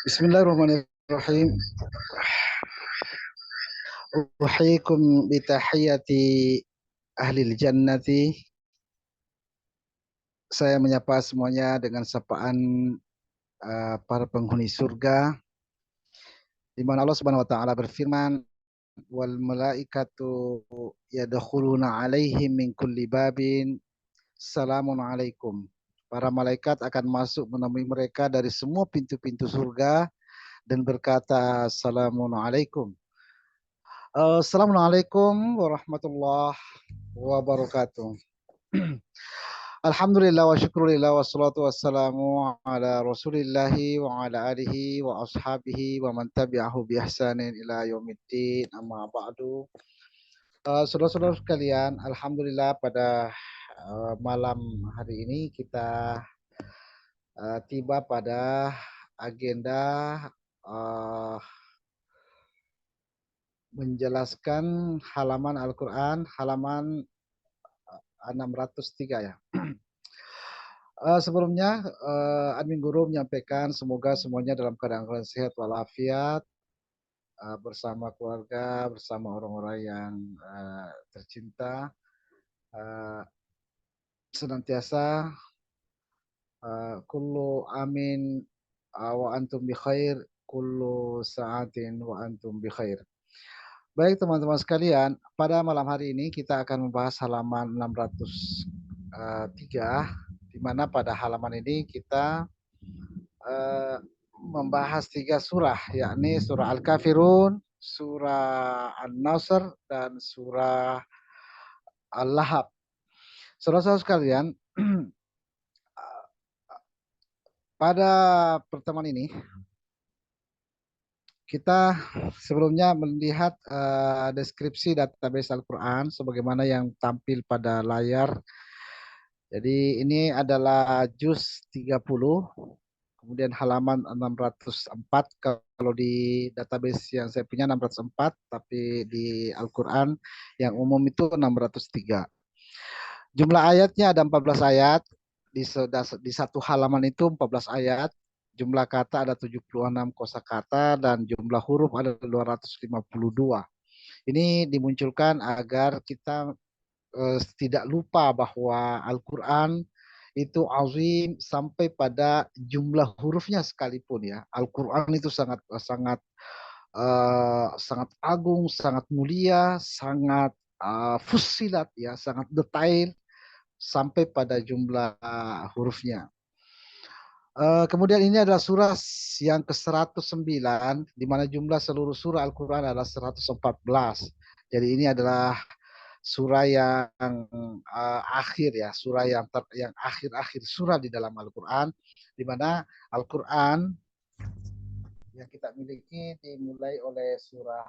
Bismillahirrahmanirrahim. Uhikum bitahiyati ahlil jannati. Saya menyapa semuanya dengan sapaan para penghuni surga, di mana Allah Subhanahu wa taala berfirman, wal malaikatu yadkhuluna alaihim min kulli babin salamun alaikum. Para malaikat akan masuk menemui mereka dari semua pintu-pintu surga dan berkata assalamun alaikum. Assalamualaikum warahmatullahi wabarakatuh. Alhamdulillah wa syukurillah wa salatu wassalamu ala rasulillahi wa ala alihi wa ashabihi wa man tabi'ahu bi ihsanin ila yaumiddin, amma ba'du. Saudara-saudara sekalian, alhamdulillah pada malam hari ini kita tiba pada agenda menjelaskan halaman Al-Quran, halaman 603 ya. Sebelumnya admin guru menyampaikan semoga semuanya dalam keadaan sehat walafiat, bersama keluarga, bersama orang-orang yang tercinta, senantiasa kullu amin wa antum bi khair, kullu sa'atin wa antum bi khair. Baik teman-teman sekalian, pada malam hari ini kita akan membahas halaman 603, di mana pada halaman ini kita membahas 3 surah, yakni surah Al-Kafirun, surah An-Nasr, dan surah Al-Lahab. Saudara-saudara sekalian, pada pertemuan ini kita sebelumnya melihat deskripsi database Al-Quran sebagaimana yang tampil pada layar. Jadi ini adalah juz 30, kemudian halaman 604. Kalau di database yang saya punya 604, tapi di Al-Quran yang umum itu 603. Jumlah ayatnya ada 14 ayat. Di satu halaman itu 14 ayat. Jumlah kata ada 76 kosakata dan jumlah huruf ada 252. Ini dimunculkan agar kita tidak lupa bahwa Al-Quran itu azim sampai pada jumlah hurufnya sekalipun ya. Al-Quran itu sangat agung, sangat mulia, sangat fussilat ya, sangat detail sampai pada jumlah hurufnya. Kemudian ini adalah surah yang ke-109, di mana jumlah seluruh surah Al-Quran adalah 114. Jadi ini adalah surah yang akhir ya, surah yang akhir-akhir surah di dalam Al-Quran, di mana Al-Quran yang kita miliki dimulai oleh surah,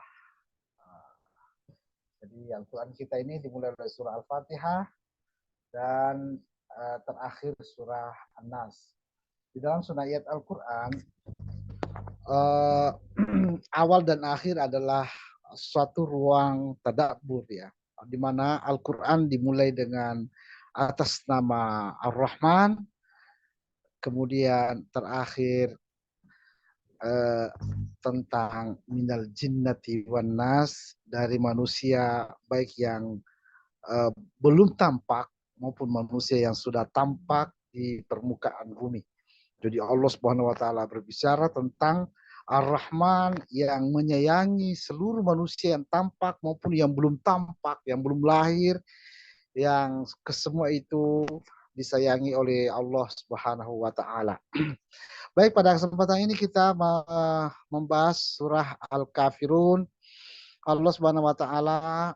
jadi Al-Quran kita ini dimulai oleh surah Al-Fatihah dan terakhir surah An-Nas. Di dalam ayat Al-Quran, awal dan akhir adalah suatu ruang tadabbur ya, di mana Al-Quran dimulai dengan atas nama Ar-Rahman, kemudian terakhir tentang minal jinnati wan nas, dari manusia baik yang belum tampak maupun manusia yang sudah tampak di permukaan bumi. Jadi Allah Subhanahu wa taala berbicara tentang Ar-Rahman yang menyayangi seluruh manusia yang tampak maupun yang belum tampak, yang belum lahir, yang kesemua itu disayangi oleh Allah Subhanahu wa taala. Baik, pada kesempatan ini kita membahas surah Al-Kafirun. Allah Subhanahu wa taala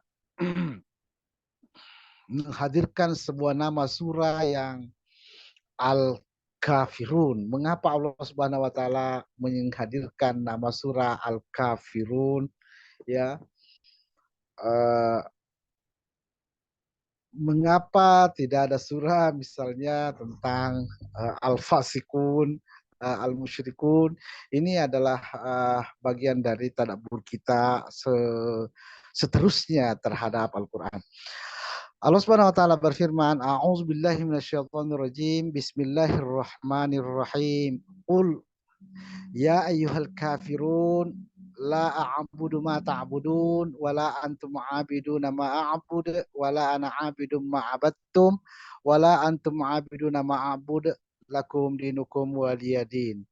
menghadirkan sebuah nama surah yang Al-Kafirun. Mengapa Allah Subhanahu wa taala menghadirkan nama surah Al-Kafirun? Ya. Mengapa tidak ada surah misalnya tentang Al-Fasikun, Al-Musyrikun? Ini adalah bagian dari tadabbur kita seterusnya terhadap Al-Quran. Allah Subhanahu wa taala berfirman, A'udzubillahi minasyaitonirrajim, Bismillahirrahmanirrahim. Qul Ya ayyuhal kafirun la a'budu ma ta'budun wala antum 'abiduna ma a'budu wala ana 'abidum ma 'abattum wala antum 'abiduna ma a'budu lakum dinukum waliyadin.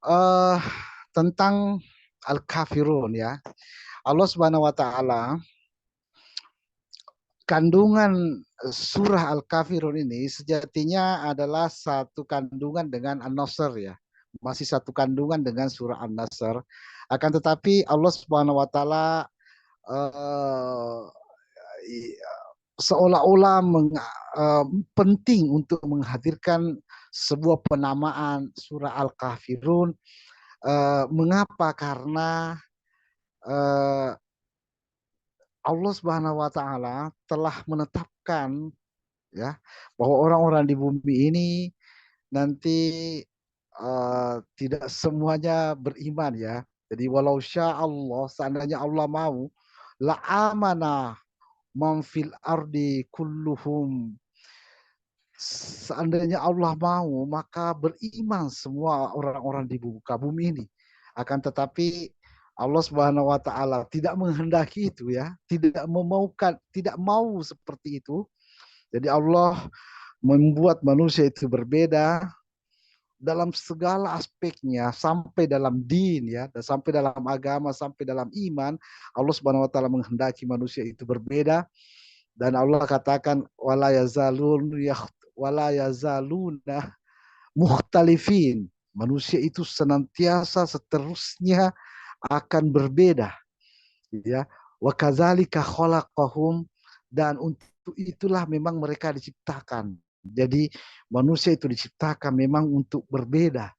Uh, tentang al-kafirun ya. Allah Subhanahu wa taala kandungan surah Al-Kafirun ini sejatinya adalah satu kandungan dengan An-Nasr ya. Masih satu kandungan dengan surah An-Nasr. Akan tetapi Allah Subhanahu wa taala uh, seolah-olah penting untuk menghadirkan sebuah penamaan surah Al-Kafirun. Mengapa? Karena uh, Allah Subhanahu wa taala telah menetapkan ya bahwa orang-orang di bumi ini nanti tidak semuanya beriman ya. Jadi walau sya Allah, seandainya Allah mau, la amana man fil ardi kulluhum. Seandainya Allah mau, maka beriman semua orang-orang di muka bumi ini. Akan tetapi Allah Subhanahu wa taala tidak menghendaki itu ya, tidak memaukan, tidak mau seperti itu. Jadi Allah membuat manusia itu berbeda dalam segala aspeknya, sampai dalam din ya, dan sampai dalam agama, sampai dalam iman. Allah Subhanahu wa taala menghendaki manusia itu berbeda, dan Allah katakan wala yazaluna mukhtalifin. Manusia itu senantiasa seterusnya akan berbeda ya. Wa kadzalika khalaqahum, dan untuk itulah memang mereka diciptakan. Jadi manusia itu diciptakan memang untuk berbeda.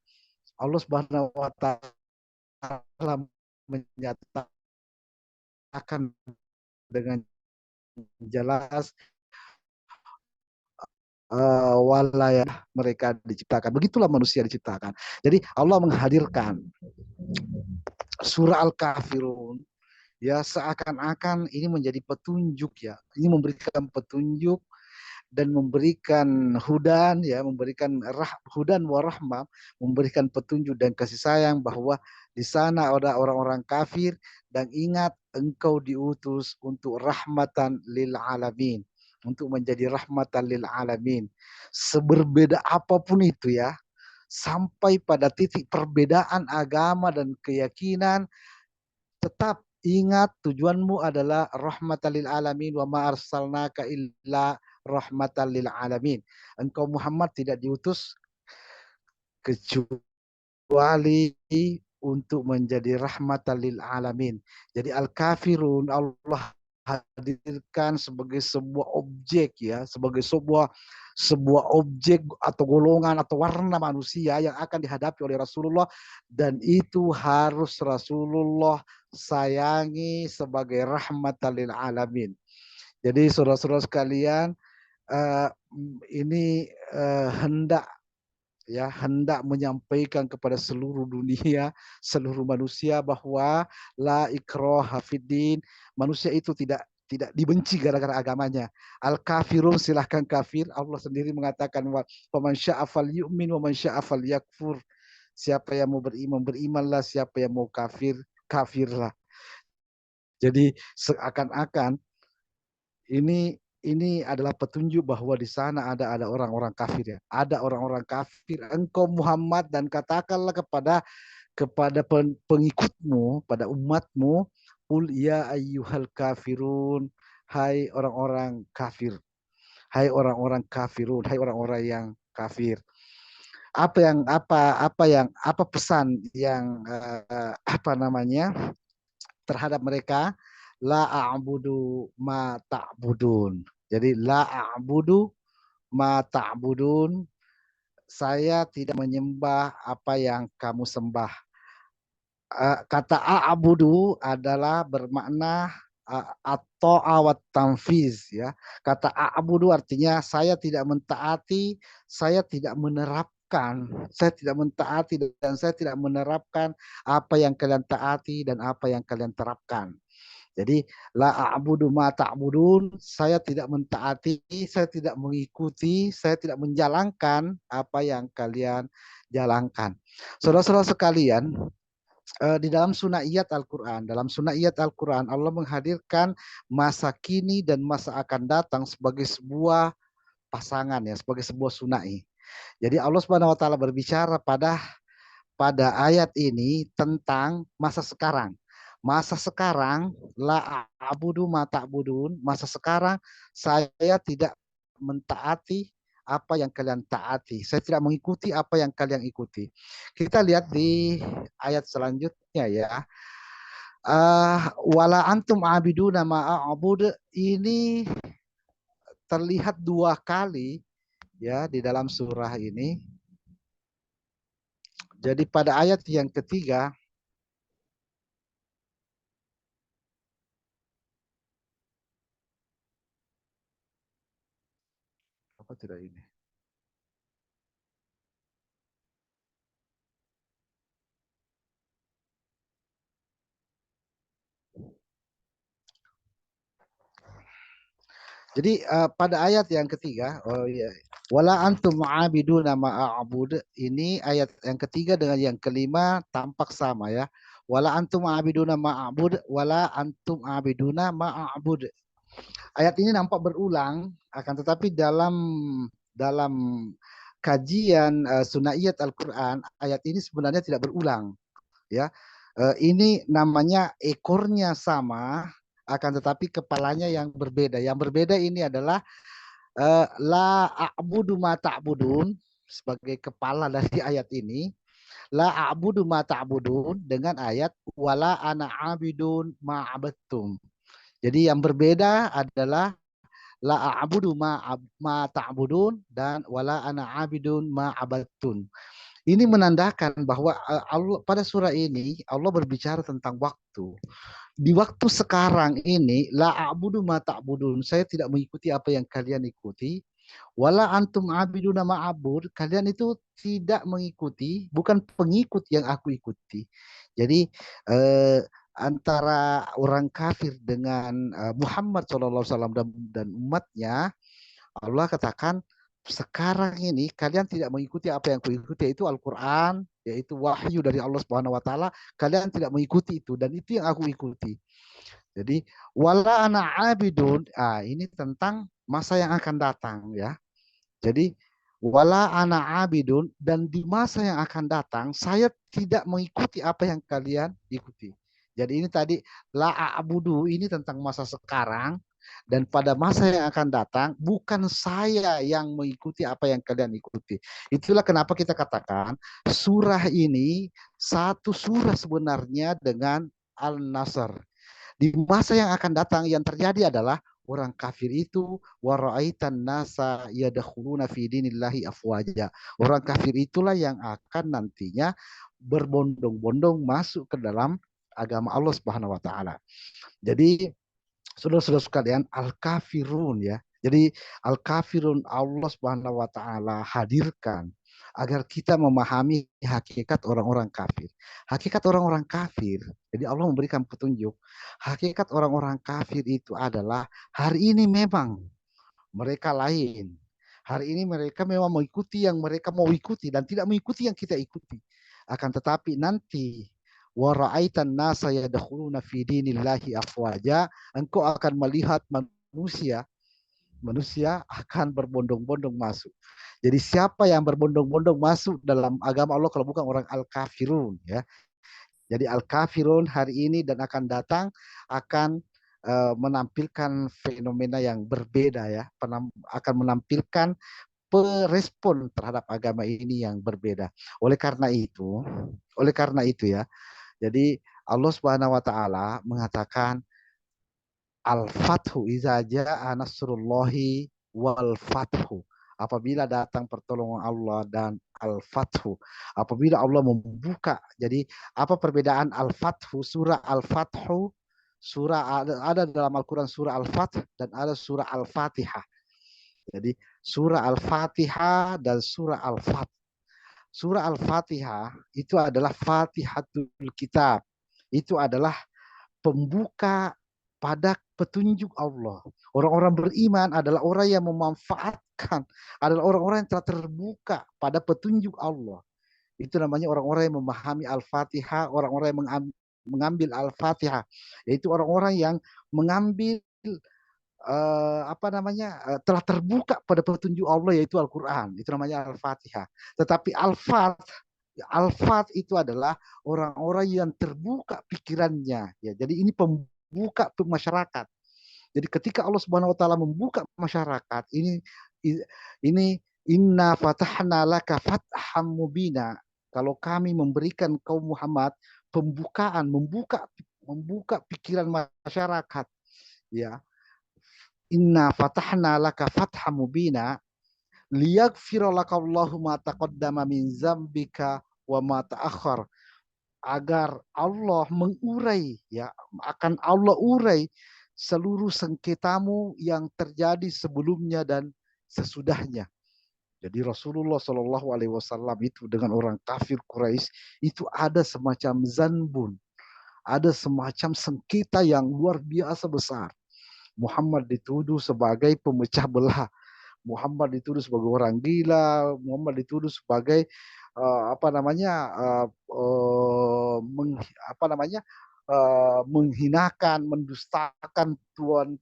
Allah Subhanahu wa taala menyatakan dengan jelas walaya mereka diciptakan. Begitulah manusia diciptakan. Jadi Allah menghadirkan surah Al-Kafirun ya, seakan-akan ini menjadi petunjuk ya. Ini memberikan petunjuk dan memberikan hudan ya, memberikan hudan warahmah, memberikan petunjuk dan kasih sayang bahwa di sana ada orang-orang kafir, dan ingat engkau diutus untuk rahmatan lil alamin, untuk menjadi rahmatan lil alamin. Seberbeda apapun itu ya, sampai pada titik perbedaan agama dan keyakinan, tetap ingat tujuanmu adalah rahmatan lil alamin, wa ma arsalnaka illa rahmatan lil alamin. Engkau Muhammad tidak diutus kecuali untuk menjadi rahmatan lil alamin. Jadi al-kafirun Allah hadirkan sebagai sebuah objek ya, sebagai sebuah objek atau golongan atau warna manusia yang akan dihadapi oleh Rasulullah, dan itu harus Rasulullah sayangi sebagai rahmatan lil alamin. Jadi saudara-saudara sekalian, ini hendak menyampaikan kepada seluruh dunia, seluruh manusia bahwa la ikraha fiddin, manusia itu tidak dibenci gara-gara agamanya. Al-kafirun, silahkan kafir. Allah sendiri mengatakan wa man syaa'a falyu'min wa man syaa'a falyakfur. Siapa yang mau beriman, berimanlah, siapa yang mau kafir, kafirlah. Jadi seakan-akan ini adalah petunjuk bahwa di sana ada orang-orang kafir ya. Ada orang-orang kafir. Engkau Muhammad, dan katakanlah kepada pengikutmu, pada umatmu, qul ya ayyuhal kafirun, hai orang-orang kafir. Hai orang-orang kafirun, hai orang-orang yang kafir. Apa pesan yang terhadap mereka? La a'budu ma ta'budun. Jadi la a'budu ma ta'budun, saya tidak menyembah apa yang kamu sembah. Kata a'budu adalah bermakna atau awat tanfiz ya. Kata a'budu artinya saya tidak mentaati, saya tidak menerapkan, saya tidak mentaati dan saya tidak menerapkan apa yang kalian taati dan apa yang kalian terapkan. Jadi la a'budu ma ta'budun, saya tidak mentaati, saya tidak mengikuti, saya tidak menjalankan apa yang kalian jalankan. Saudara-saudara sekalian, di dalam sunaiyat Al-Quran, Allah menghadirkan masa kini dan masa akan datang sebagai sebuah pasangan ya, sebagai sebuah sunai. Jadi Allah Subhanahu wa taala berbicara pada ayat ini tentang masa sekarang. Masa sekarang la a'budu ma ta'budun, masa sekarang saya tidak mentaati apa yang kalian taati. Saya tidak mengikuti apa yang kalian ikuti. Kita lihat di ayat selanjutnya ya. Wala antum abiduna ma a'bud, ini terlihat dua kali ya di dalam surah ini. Jadi pada ayat yang ketiga, apa tidak ini? Jadi pada ayat yang ketiga, oh iya, wala antum ma'abiduna ma'abud, ini ayat yang ketiga dengan yang kelima tampak sama ya. Wala antum ma'abiduna ma'abud, wala antum ma'abiduna ma'abud. Ayat ini nampak berulang, akan tetapi dalam kajian sunaiyat Al-Quran, ayat ini sebenarnya tidak berulang ya. Ini namanya ekornya sama, akan tetapi kepalanya yang berbeda. Yang berbeda ini adalah la a'budu ma ta'budun sebagai kepala dari ayat ini. La a'budu ma ta'budun dengan ayat wala ana abidun ma abattum. Jadi yang berbeda adalah la a'budu ma ta'budun dan wala ana abidun ma abattun. Ini menandakan bahwa Allah pada surah ini Allah berbicara tentang waktu. Di waktu sekarang ini la a'budu ma ta'budun, saya tidak mengikuti apa yang kalian ikuti. Wala antum abiduna ma'abud, kalian itu tidak mengikuti, bukan pengikut yang aku ikuti. Jadi antara orang kafir dengan Muhammad SAW dan umatnya, Allah katakan sekarang ini kalian tidak mengikuti apa yang kuikuti, yaitu Al-Quran, yaitu wahyu dari Allah Subhanahu Wa Taala. Kalian tidak mengikuti itu dan itu yang aku ikuti. Jadi wala ana abidun, ini tentang masa yang akan datang ya. Jadi wala ana abidun, dan di masa yang akan datang saya tidak mengikuti apa yang kalian ikuti. Jadi ini tadi la a'budu ini tentang masa sekarang, dan pada masa yang akan datang bukan saya yang mengikuti apa yang kalian ikuti. Itulah kenapa kita katakan surah ini satu surah sebenarnya dengan Al-Nasr. Di masa yang akan datang yang terjadi adalah orang kafir itu waraitan nasa yadkhuluna fi dinillahi afwaja. Orang kafir itulah yang akan nantinya berbondong-bondong masuk ke dalam agama Allah Subhanahu wa taala. Jadi saudara-saudara sekalian, al-kafirun ya. Jadi al-kafirun Allah Subhanahu wa taala hadirkan agar kita memahami hakikat orang-orang kafir. Hakikat orang-orang kafir. Jadi Allah memberikan petunjuk. Hakikat orang-orang kafir itu adalah hari ini memang mereka lain. Hari ini mereka memang mengikuti yang mereka mau ikuti dan tidak mengikuti yang kita ikuti. Akan tetapi nanti waraitan nasa yadkhuluna fi dinillahi afwaja, engkau akan melihat manusia akan berbondong-bondong masuk. Jadi siapa yang berbondong-bondong masuk dalam agama Allah kalau bukan orang al-kafirun ya. Jadi al-kafirun hari ini dan akan datang akan menampilkan fenomena yang berbeda ya, akan menampilkan respon terhadap agama ini yang berbeda. Oleh karena itu ya, jadi Allah Subhanahu wa taala mengatakan al-fathu iza jaa nasrullahi wal fathu. Apabila datang pertolongan Allah dan al-fathu. Apabila Allah membuka. Jadi apa perbedaan al-fathu? Surah al-fathu, ada dalam Al-Quran surah al-fath dan ada surah al-fatihah. Jadi surah al-fatihah dan surah al-fath. Surah al-fatihah itu adalah fatihatul kitab. Itu adalah pembuka pada petunjuk Allah. Orang-orang beriman adalah orang yang memanfaatkan, adalah orang-orang yang telah terbuka pada petunjuk Allah. Itu namanya orang-orang yang memahami Al-Fatihah, orang-orang yang mengambil Al-Fatihah, yaitu orang-orang yang mengambil telah terbuka pada petunjuk Allah, yaitu Al-Quran. Itu namanya Al-Fatihah. Tetapi Al-Fat itu adalah orang-orang yang terbuka pikirannya. Ya, jadi ini pembuka masyarakat. Jadi ketika Allah Subhanahu Wa Taala membuka masyarakat, ini inna fatahna laka fatham mubina. Kalau kami memberikan kaum Muhammad pembukaan, membuka pikiran masyarakat, ya. Inna fatahna laka fatham mubina liyaghfira lakallahu ma taqaddama min zambika wa ma ta'akhkhar, agar Allah mengurai, ya, akan Allah urai seluruh sengketamu yang terjadi sebelumnya dan sesudahnya. Jadi Rasulullah Shallallahu Alaihi Wasallam itu dengan orang kafir Quraisy itu ada semacam zanbun, ada semacam sengketa yang luar biasa besar. Muhammad dituduh sebagai pemecah belah, Muhammad dituduh sebagai orang gila, Muhammad dituduh sebagai menghinakan, mendustakan tuan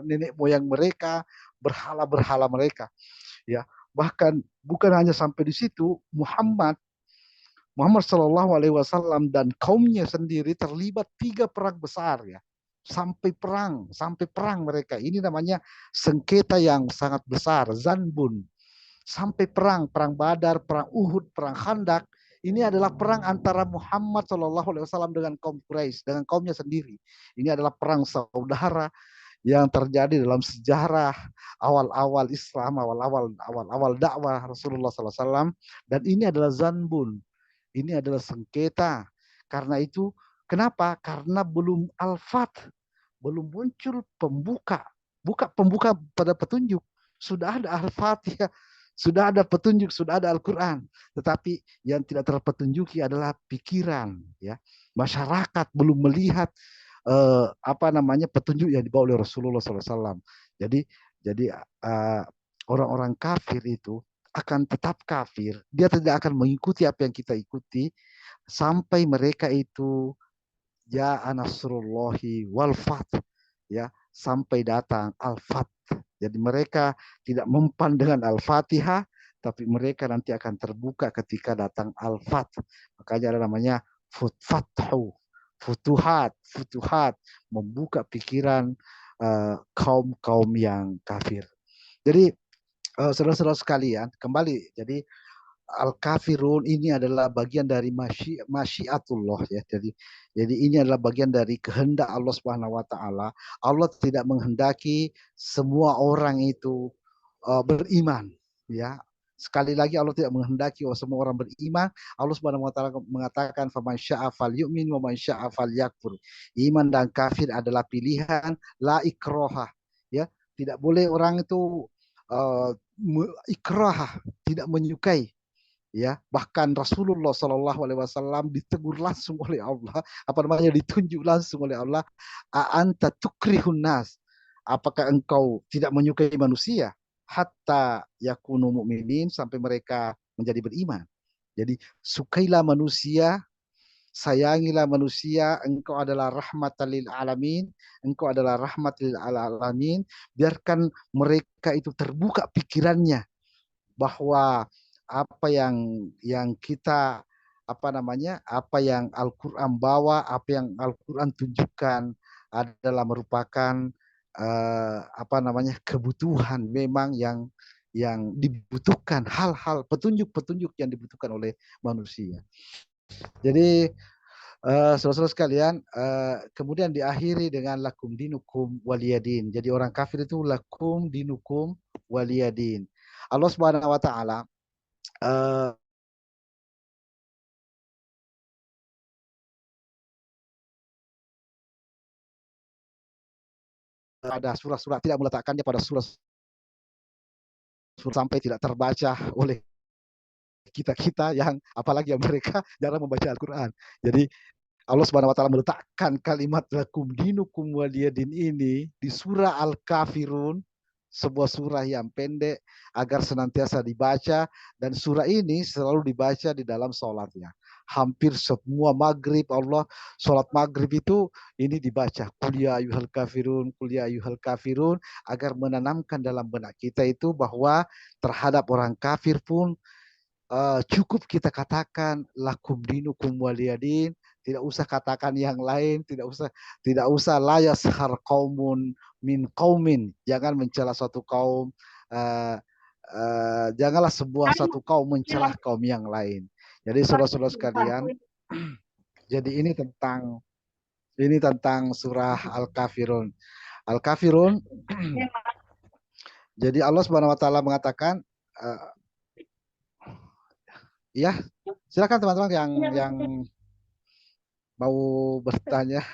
nenek moyang mereka, berhala-berhala mereka, ya. Bahkan bukan hanya sampai di situ, Muhammad Shallallahu Alaihi Wasallam dan kaumnya sendiri terlibat 3 perang besar, ya, sampai perang mereka. Ini namanya sengketa yang sangat besar, zanbun. Sampai perang Badar, perang Uhud, perang Khandak. Ini adalah perang antara Muhammad Shallallahu Alaihi Wasallam dengan kaum Quraisy, dengan kaumnya sendiri. Ini adalah perang saudara yang terjadi dalam sejarah awal-awal Islam, awal-awal dakwah Rasulullah Sallallahu Alaihi Wasallam. Dan ini adalah zanbun, ini adalah sengketa. Karena itu, kenapa? Karena belum al-fat, belum muncul pembuka pada petunjuk. Sudah ada Al-Fatihah, sudah ada petunjuk, sudah ada Al-Quran. Tetapi yang tidak terpetunjuki adalah pikiran, ya. Masyarakat belum melihat petunjuk yang dibawa oleh Rasulullah SAW. Jadi orang-orang kafir itu akan tetap kafir. Dia tidak akan mengikuti apa yang kita ikuti sampai mereka itu ya nasrullahi wal fath, ya, sampai datang al-fath. Jadi mereka tidak mempan dengan Al-Fatihah, tapi mereka nanti akan terbuka ketika datang al-fath. Makanya ada namanya fathu, futuhat, membuka pikiran kaum-kaum yang kafir. Jadi saudara-saudara sekalian, kembali, jadi al-kafirun ini adalah bagian dari masyiatullah, ya. Jadi ini adalah bagian dari kehendak Allah Subhanahu wa taala. Allah tidak menghendaki semua orang itu beriman, ya. Sekali lagi Allah tidak menghendaki semua orang beriman. Allah Subhanahu wa taala mengatakan faman syaa'a falyu'min wa man syaa'a falyakfur. Iman dan kafir adalah pilihan, la ikraha, ya. Tidak boleh orang itu ikrah, tidak menyukai, ya. Bahkan Rasulullah Shallallahu Alaihi Wasallam ditegur langsung oleh Allah, ditunjuk langsung oleh Allah, anta tukrihun nas, apakah engkau tidak menyukai manusia hatta yakunu mu'minin, sampai mereka menjadi beriman. Jadi sukailah manusia, sayangilah manusia, engkau adalah rahmatan lil alamin, engkau adalah rahmat lil alamin. Biarkan mereka itu terbuka pikirannya bahwa apa yang kita apa yang Al-Qur'an bawa, apa yang Al-Qur'an tunjukkan adalah merupakan kebutuhan memang yang dibutuhkan, hal-hal petunjuk-petunjuk yang dibutuhkan oleh manusia. Jadi saudara-saudara sekalian, kemudian diakhiri dengan lakum dinukum waliyadin. Jadi orang kafir itu lakum dinukum waliyadin. Allah Subhanahu wa taala ada surah-surah, tidak meletakkannya pada surah sampai tidak terbaca oleh kita yang apalagi yang mereka jarang membaca Al-Quran. Jadi Allah Subhanahu wa taala meletakkan kalimat lakum dinukum waliyadin ini di surah Al-Kafirun, sebuah surah yang pendek agar senantiasa dibaca, dan surah ini selalu dibaca di dalam sholatnya. Hampir semua maghrib Allah sholat maghrib itu ini dibaca kuliah ayuhal kafirun, kuliah ayuhal kafirun, agar menanamkan dalam benak kita itu bahwa terhadap orang kafir pun cukup kita katakan lakum dinukum waliyadin, tidak usah katakan yang lain, tidak usah la yashar qaumun min qaumin, jangan mencela suatu kaum, uh, janganlah sebuah satu kaum mencela kaum yang lain. Jadi saudara-saudara sekalian, jadi ini tentang surah Al-Kafirun. Al-Kafirun. Jadi Allah Subhanahu wa taala mengatakan, ya, silakan teman-teman yang mau bertanya.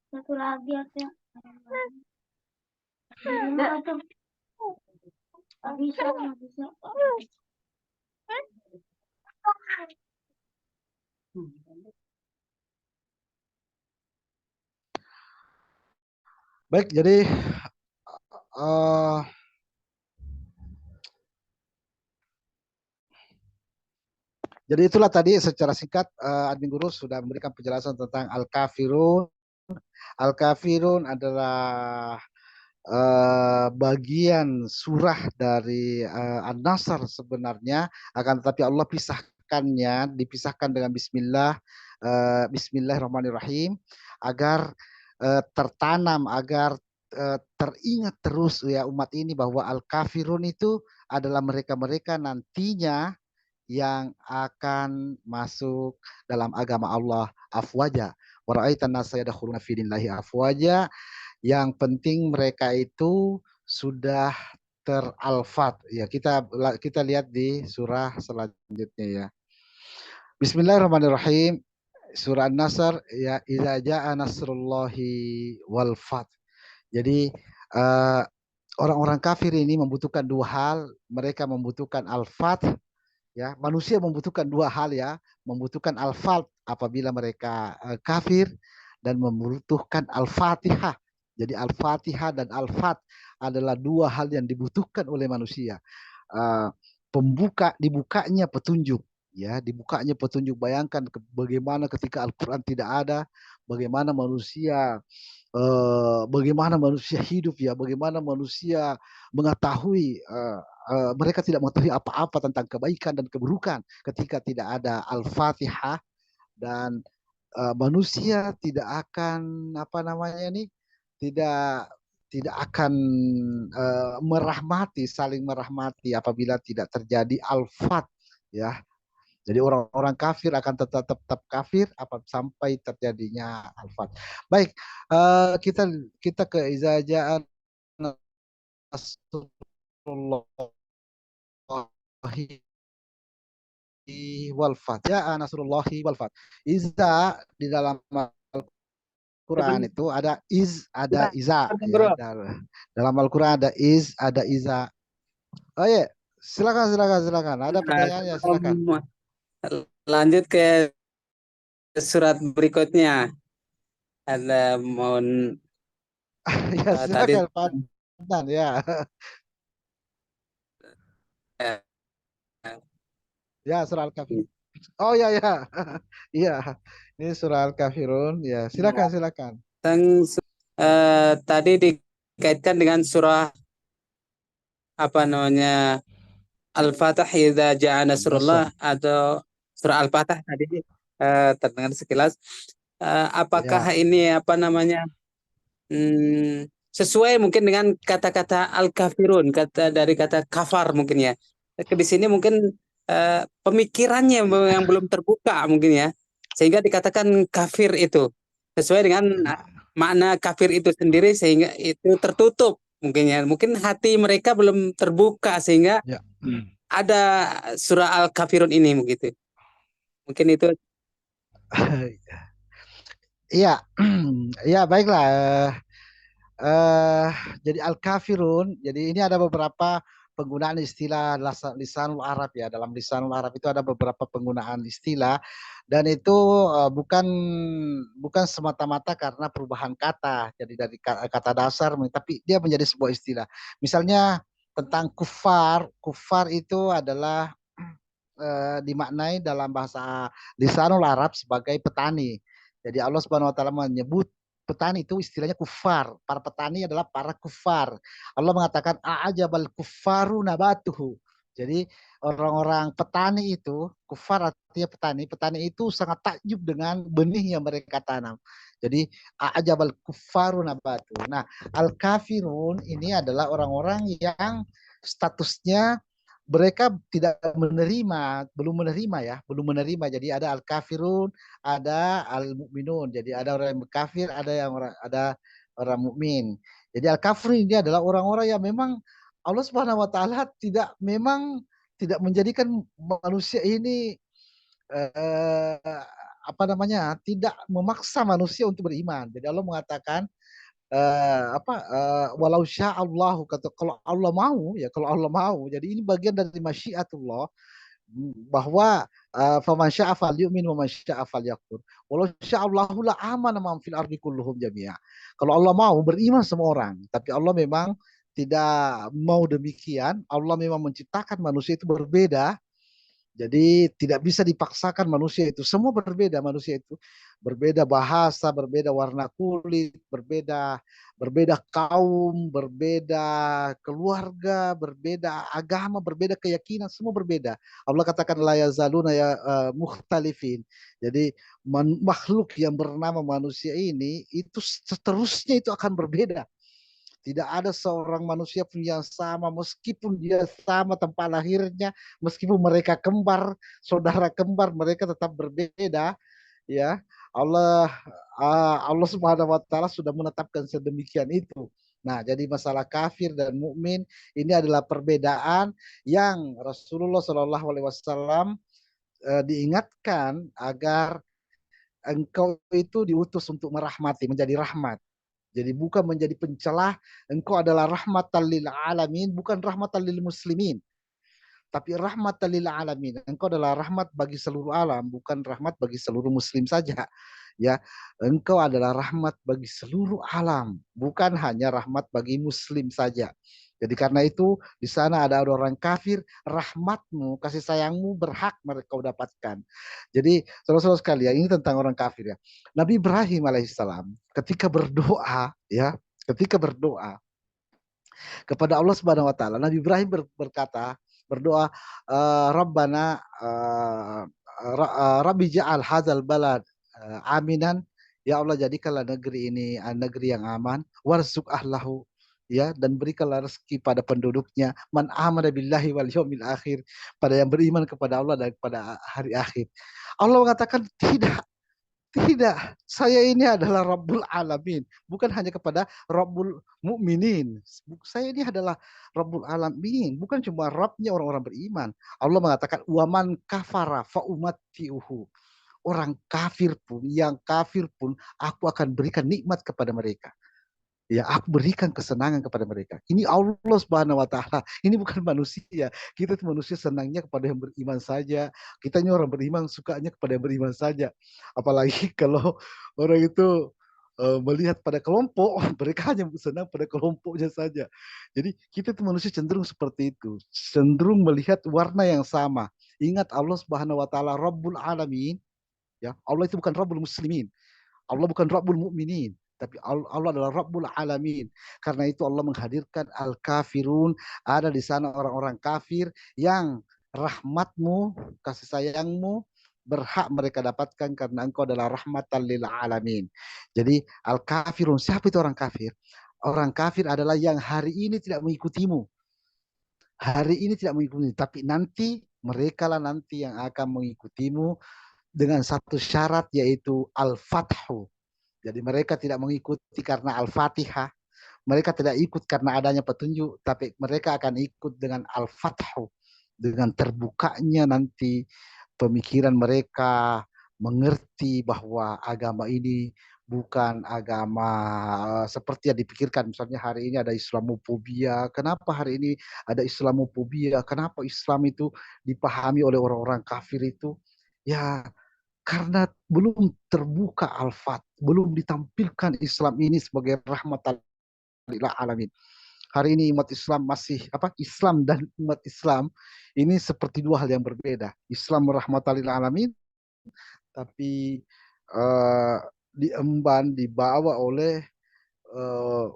Satu lagi ada. Bisa. Baik, uh, jadi itulah tadi secara singkat admin guru sudah memberikan penjelasan tentang Al-Kafirun. Al-Kafirun adalah bagian surah dari An-Nasr sebenarnya, akan tetapi Allah dipisahkan dengan Bismillahirrahmanirrahim, agar tertanam, agar teringat terus ya umat ini bahwa Al-Kafirun itu adalah mereka-mereka nantinya yang akan masuk dalam agama Allah afwaja. Wa ra'aitan nasa yadkhuluna fi dinillahi afwaja. Yang penting mereka itu sudah teralfat ya. Kita lihat di surah selanjutnya ya. Bismillahirrahmanirrahim. Surah An-Nasr ya, idza jaa nasrullahi wal fath. Jadi orang-orang kafir ini membutuhkan dua hal. Mereka membutuhkan al-fath ya. Manusia membutuhkan dua hal ya, membutuhkan al-fath apabila mereka kafir, dan membutuhkan al-fatihah. Jadi al-fatihah dan al-fath adalah dua hal yang dibutuhkan oleh manusia. Uh, dibukanya petunjuk ya, dibukanya petunjuk. Bayangkan bagaimana ketika Al-Quran tidak ada, bagaimana manusia hidup ya, bagaimana manusia mengetahui, mereka tidak mengetahui apa-apa tentang kebaikan dan keburukan ketika tidak ada Al-Fatihah. Dan manusia tidak akan tidak tidak akan saling merahmati apabila tidak terjadi al-fat ya. Jadi orang-orang kafir akan tetap kafir sampai terjadinya al-fat. Baik, kita ke izajaan Nasrullahi wal fath. Ya Nasrullahi wal fath. Iza di dalam Quran itu ada ada iza ya. Dalam Al-Quran ada ada iza. Oh ya, silakan. Ada pertanyaannya, silakan. Lanjut ke surat berikutnya. Ada mohon Ya, tadi silakan Pak Dan ya. Ya, surah Al-Kafirun. Oh ya ya. Iya. Ini surah Al-Kafirun ya. Silakan. Tadi dikaitkan dengan surah apa namanya Al-Fatah idza ja'a nasrullah atau surah Al-Fatah tadi terdengar sekilas. Apakah Ya. ini apa namanya sesuai mungkin dengan kata-kata Al-Kafirun, kata dari kata kafar mungkin ya. Di sini mungkin pemikirannya yang belum terbuka mungkin ya. Sehingga dikatakan kafir itu sesuai dengan makna kafir itu sendiri, sehingga itu tertutup mungkin ya. Mungkin hati mereka belum terbuka sehingga Ya. ada surah Al-Kafirun ini begitu. Mungkin itu. Iya. Ya, baiklah. Jadi Al-Kafirun. Jadi ini ada beberapa penggunaan istilah lisanul Arab ya. Dalam lisanul Arab itu ada beberapa penggunaan istilah dan itu bukan semata-mata karena perubahan kata. Jadi dari kata dasar tapi dia menjadi sebuah istilah. Misalnya tentang kufar, kufar itu adalah dimaknai dalam bahasa lisanul Arab sebagai petani. Jadi Allah Subhanahu wa taala menyebut petani itu istilahnya kufar. Para petani adalah para kufar. Allah mengatakan a'jabal kuffaru nabatuhu. Jadi orang-orang petani itu, kufar artinya petani, petani itu sangat takjub dengan benih yang mereka tanam. Jadi a'jabal kuffaru nabatuhu. Nah, al-kafirun ini adalah orang-orang yang statusnya mereka tidak menerima, belum menerima ya, belum menerima. Jadi ada al-kafirun, ada al-mukminun. Jadi ada orang yang kafir, ada orang mukmin. Jadi al-kafir ini adalah orang-orang yang memang Allah Subhanahu wa taala tidak menjadikan manusia ini apa namanya? Tidak memaksa manusia untuk beriman. Jadi Allah mengatakan walau sya'allahu, kata kalau Allah mau ya, kalau Allah mau. Jadi ini bagian dari masyiatullah, bahwa faman syaa falyu'min wa man syaa falyakfur. Walau sya'allahu la amana man fil ardi kulluhum jami'a. Kalau Allah mau beriman semua orang, tapi Allah memang tidak mau demikian. Allah memang menciptakan manusia itu berbeda. Jadi tidak bisa dipaksakan manusia itu. Semua berbeda manusia itu. Berbeda bahasa, berbeda warna kulit, berbeda kaum, berbeda keluarga, berbeda agama, berbeda keyakinan, semua berbeda. Allah katakan la yazaluna ya mukhtalifin. Jadi makhluk yang bernama manusia ini itu seterusnya itu akan berbeda. Tidak ada seorang manusia pun yang sama, meskipun dia sama tempat lahirnya, meskipun mereka kembar, saudara kembar, mereka tetap berbeda. Ya, Allah Subhanahu Wa Taala sudah menetapkan sedemikian itu. Nah, jadi masalah kafir dan mukmin ini adalah perbedaan yang Rasulullah Shallallahu Alaihi Wasallam diingatkan agar engkau itu diutus untuk merahmati, menjadi rahmat. Jadi bukan menjadi pencelah, engkau adalah rahmatan lil alamin, bukan rahmatan lil muslimin. Tapi rahmatan lil alamin. Engkau adalah rahmat bagi seluruh alam, bukan rahmat bagi seluruh muslim saja. Ya, engkau adalah rahmat bagi seluruh alam, bukan hanya rahmat bagi muslim saja. Jadi karena itu di sana ada orang kafir, rahmatmu, kasih sayangmu berhak mereka dapatkan. Jadi saudara-saudara sekalian, ini tentang orang kafir ya. Nabi Ibrahim alaihissalam ketika berdoa ya, ketika berdoa kepada Allah Subhanahu wa taala, Nabi Ibrahim berdoa, Rabbana Rabbi ja'al hadzal balad aminan, ya Allah jadikanlah negeri ini negeri yang aman, warzuq ahlahu, ya, dan berikanlah rezeki pada penduduknya, man amana billahi wal yaumil akhir, pada yang beriman kepada Allah dan pada hari akhir. Allah mengatakan tidak, saya ini adalah Rabbul Alamin, bukan hanya kepada Rabbul Mukminin. Saya ini adalah Rabbul Alamin, bukan cuma Rabbnya orang-orang beriman. Allah mengatakan waman kafara fa umatti'uhu. Orang kafir pun, yang kafir pun aku akan berikan nikmat kepada mereka. Ya, aku berikan kesenangan kepada mereka. Ini Allah Subhanahu wa taala. Ini bukan manusia. Kita itu manusia senangnya kepada yang beriman saja. Kita ini orang beriman sukanya kepada yang beriman saja. Apalagi kalau orang itu melihat pada kelompok, mereka hanya senang pada kelompoknya saja. Jadi kita itu manusia cenderung seperti itu. Cenderung melihat warna yang sama. Ingat Allah Subhanahu wa taala Rabbul Alamin. Ya, Allah itu bukan Rabbul Muslimin. Allah bukan Rabbul Mukminin. Tapi Allah adalah Rabbul Alamin. Karena itu Allah menghadirkan Al-Kafirun. Ada di sana orang-orang kafir yang rahmatmu, kasih sayangmu, berhak mereka dapatkan karena engkau adalah rahmatan lil alamin. Jadi Al-Kafirun, siapa itu orang kafir? Orang kafir adalah yang hari ini tidak mengikutimu. Hari ini tidak mengikutimu, tapi nanti mereka lah nanti yang akan mengikutimu dengan satu syarat, yaitu Al-Fathu. Jadi mereka tidak mengikuti karena Al-Fatihah. Mereka tidak ikut karena adanya petunjuk, tapi mereka akan ikut dengan Al-Fathu. Dengan terbukanya nanti pemikiran mereka, mengerti bahwa agama ini bukan agama seperti yang dipikirkan. Misalnya hari ini ada Islamophobia. Kenapa hari ini ada Islamophobia? Kenapa Islam itu dipahami oleh orang-orang kafir itu? Ya, karena belum terbuka al-fat, belum ditampilkan Islam ini sebagai rahmatan lil alamin. Hari ini umat Islam masih Islam dan umat Islam ini seperti dua hal yang berbeda. Islam rahmatan lil alamin, tapi diemban, dibawa oleh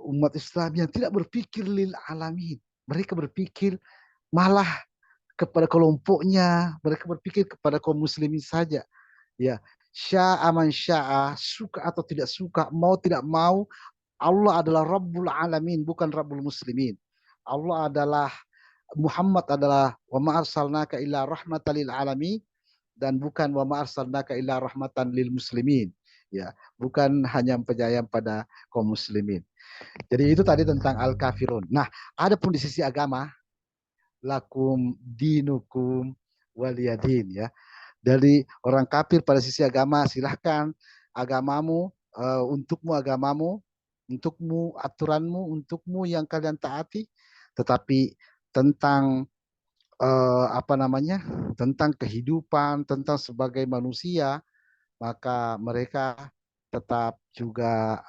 umat Islam yang tidak berpikir lil alamin. Mereka berpikir malah kepada kelompoknya, mereka berpikir kepada kaum muslimin saja. Ya, sya'a man sya'a, suka atau tidak suka, mau tidak mau, Allah adalah Rabbul Alamin, bukan Rabbul Muslimin. Allah adalah, Muhammad adalah wa ma arsalnaka illa rahmatan lil alamin, dan bukan wa ma arsalnaka illa rahmatan lil muslimin. Ya, bukan hanya penyayang pada kaum muslimin. Jadi itu tadi tentang al-kafirun. Nah, ada pun di sisi agama, lakum dinukum waliyadin, ya. Dari orang kafir pada sisi agama, silahkan agamamu, untukmu aturanmu, untukmu yang kalian taati. Tetapi tentang tentang kehidupan, tentang sebagai manusia, maka mereka tetap juga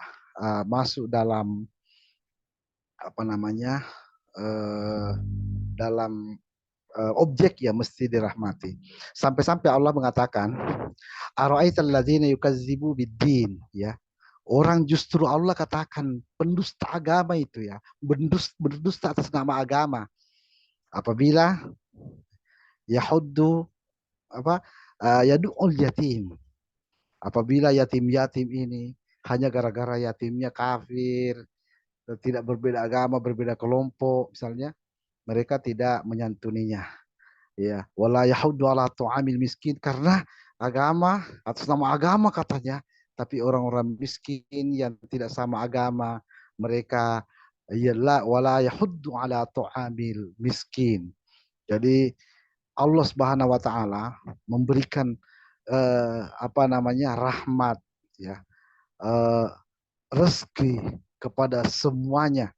masuk dalam dalam objek yang mesti dirahmati. Sampai-sampai Allah mengatakan, ara'aital ladzina yukazzibu biddin, ya. Orang justru Allah katakan pendusta agama itu, ya, berdusta atas nama agama. Apabila yahuddu yadu'ul yatim. Apabila yatim-yatim ini hanya gara-gara yatimnya kafir, tidak berbeda agama, berbeda kelompok misalnya, mereka tidak menyantuninya. Ya, wala yahuddu ala tu'amil miskin, karena agama, atas nama agama katanya, tapi orang-orang miskin yang tidak sama agama, mereka wala yahuddu ala tu'amil miskin. Jadi Allah Subhanahu wa taala memberikan rahmat, ya, rezeki kepada semuanya,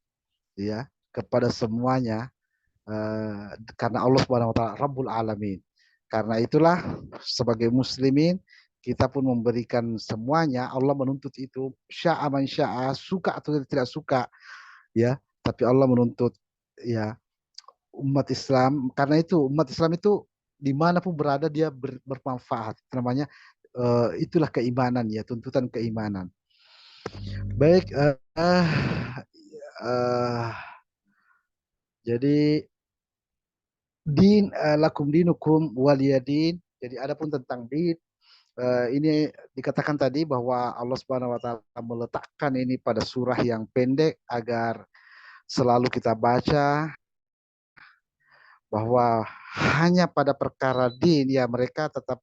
ya, kepada semuanya, karena Allah Subhanahu wa taala Rabbul Alamin. Karena itulah sebagai muslimin kita pun memberikan semuanya. Allah menuntut itu, sya'a man sya'a, suka atau tidak suka, ya, tapi Allah menuntut, ya, umat Islam. Karena itu umat Islam itu dimanapun berada dia bermanfaat. Namanya itulah keimanan, ya, tuntutan keimanan. Baik, jadi lakum dinukum waliyadin. Jadi adapun tentang din, ini dikatakan tadi bahwa Allah Subhanahu wa taala meletakkan ini pada surah yang pendek agar selalu kita baca bahwa hanya pada perkara din, ya, mereka tetap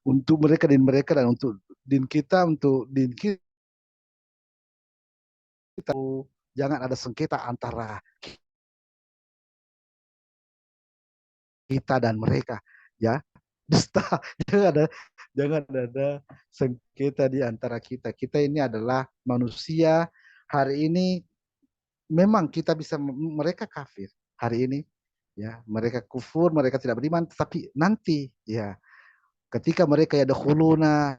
untuk mereka dan untuk din kita, jangan ada sengketa antara kita dan mereka, ya. Dusta, jangan ada sengketa di antara kita. Kita ini adalah manusia. Hari ini memang kita bisa, mereka kafir hari ini, ya, mereka kufur, mereka tidak beriman, tapi nanti, ya, ketika mereka yadkhuluna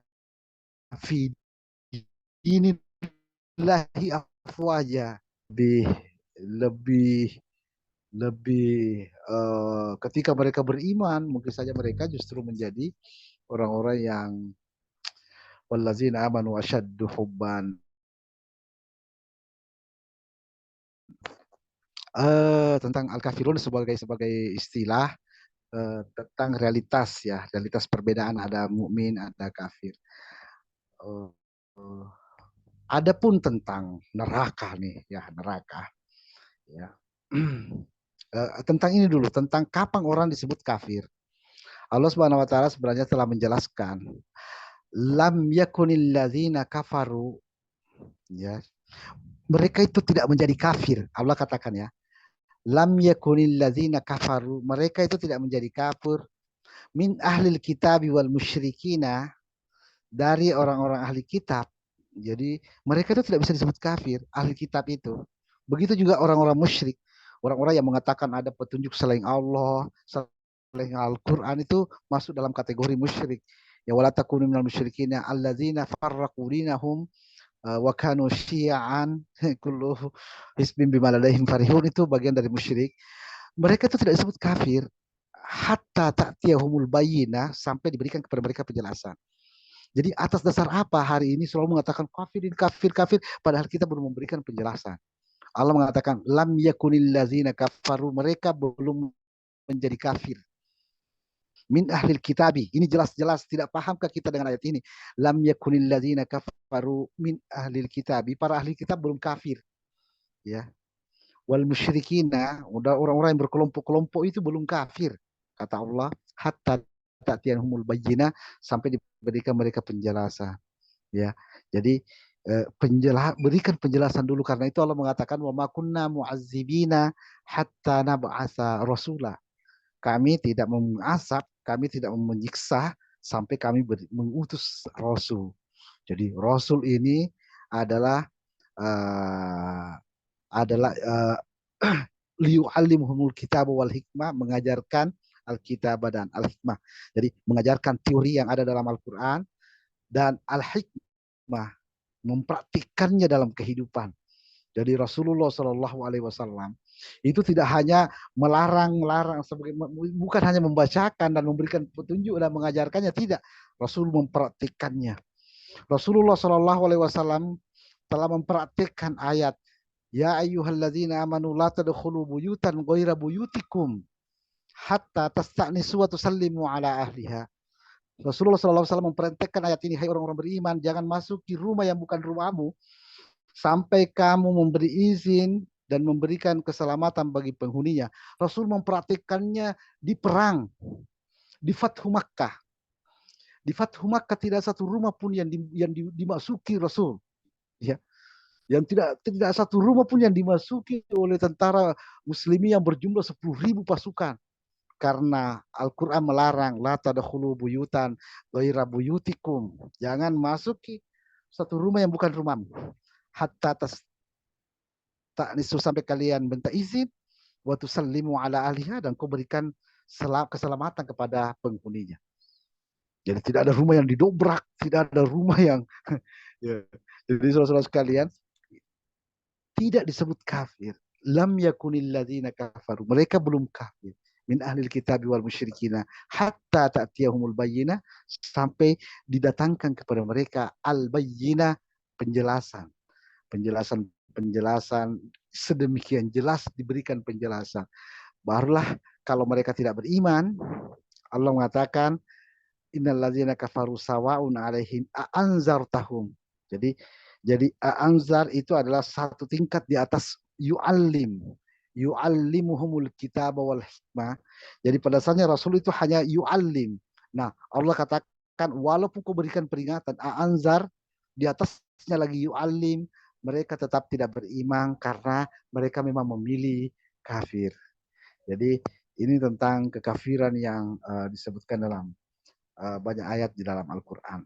fi dinillahi afwaja, lebih ketika mereka beriman, mungkin saja mereka justru menjadi orang-orang yang wallazina amanu asyaddu hubban. Tentang al-kafirun sebagai istilah, tentang realitas, ya, realitas perbedaan, ada mukmin, ada kafir. Adapun tentang neraka nih, ya, neraka, ya. Tentang ini dulu, tentang kapan orang disebut kafir. Allah Subhanahu wa taala sebenarnya telah menjelaskan, lam yakunil ladzina kafaru, ya, mereka itu tidak menjadi kafir. Allah katakan, ya, lam yakunil ladzina kafaru, mereka itu tidak menjadi kafir, min ahlil kitabi wal musyrikina, dari orang-orang ahli kitab Jadi mereka itu tidak bisa disebut kafir, ahli kitab itu. Begitu juga orang-orang musyrik, orang-orang yang mengatakan ada petunjuk selain Allah, selain Al-Quran itu masuk dalam kategori musyrik. Ya wala takunu minal musyrikin alladzina farraqu dinahum wa kanu syi'an kullu hisbin bima ladaihim farihun, itu bagian dari musyrik. Mereka itu tidak disebut kafir hatta ta'tiyahumul bayyinah, sampai diberikan kepada mereka penjelasan. Jadi atas dasar apa hari ini selalu mengatakan kafirin, kafir, kafir, padahal kita belum memberikan penjelasan. Allah mengatakan lam yakunil lazina kafaru, mereka belum menjadi kafir. Min ahlil kitabi, ini jelas-jelas tidak pahamkah kita dengan ayat ini? Lam yakunil lazina kafaru min ahlil kitabi, para ahli kitab belum kafir. Ya. Wal musyrikina, udah orang-orang yang berkelompok-kelompok itu belum kafir. Kata Allah, hatta ta'tiyanhumul bayyinah, sampai diberikan mereka penjelasan. Ya, jadi berikan penjelasan dulu, karena itu Allah mengatakan wa ma kunna mu'azzibina hatta nab'atsa rasula. Kami tidak mengazab, kami tidak menyiksa sampai kami mengutus rasul. Jadi rasul ini adalah uh, liyu'allimuhumul kitab wal hikmah, mengajarkan Alkitab dan Al-Hikmah. Jadi mengajarkan teori yang ada dalam Al-Quran dan Al-Hikmah, mempraktikkannya dalam kehidupan. Jadi Rasulullah Shallallahu Alaihi Wasallam itu tidak hanya melarang bukan hanya membacakan dan memberikan petunjuk dan mengajarkannya, tidak. Rasul mempraktikkannya. Rasulullah Shallallahu Alaihi Wasallam telah mempraktikkan ayat ya ayyuhalladzina amanu la tadkhulu buyutan ghaira buyutikum hatta tasta'nisu wa tusallimu ala ahliha. Rasulullah SAW memperintahkan ayat ini, hai orang-orang beriman, jangan masuki rumah yang bukan rumahmu sampai kamu memberi izin dan memberikan keselamatan bagi penghuninya. Rasul mempraktikkannya di perang, di Fathu Makkah. Di Fathu Makkah tidak satu rumah pun yang dimasuki Rasul. Ya. Yang tidak satu rumah pun yang dimasuki oleh tentara muslimin yang berjumlah 10.000 pasukan. Karena Al-Quran melarang la tadkhulu buyutan ghaira buyutikum, jangan masuki satu rumah yang bukan rumahmu hatta ta'nisu, sampai kalian minta izin, wa tusallimu ala ahliha, dan kau berikan keselamatan kepada penghuninya. Jadi tidak ada rumah yang didobrak, tidak ada rumah yang ya. Jadi saudara-saudara sekalian, tidak disebut kafir. Lam yakunil ladzina kafaru, mereka belum kafir. Min ahlil kitab wal musyrikina hatta ta'tiyahumul bayyinah, sampai didatangkan kepada mereka al bayyinah, penjelasan sedemikian jelas, diberikan penjelasan. Barulah kalau mereka tidak beriman, Allah mengatakan innal ladzina kafaru sawaun alaihim a'anzartahum. Jadi a'anzar itu adalah satu tingkat di atas yu'allimuhumul kitab wal hikmah. Jadi pada dasarnya Rasul itu hanya yu'allim. Nah, Allah katakan walaupun kau berikan peringatan, a'anzar, di atasnya lagi yu'allim, mereka tetap tidak beriman karena mereka memang memilih kafir. Jadi ini tentang kekafiran yang disebutkan dalam banyak ayat di dalam Al-Quran.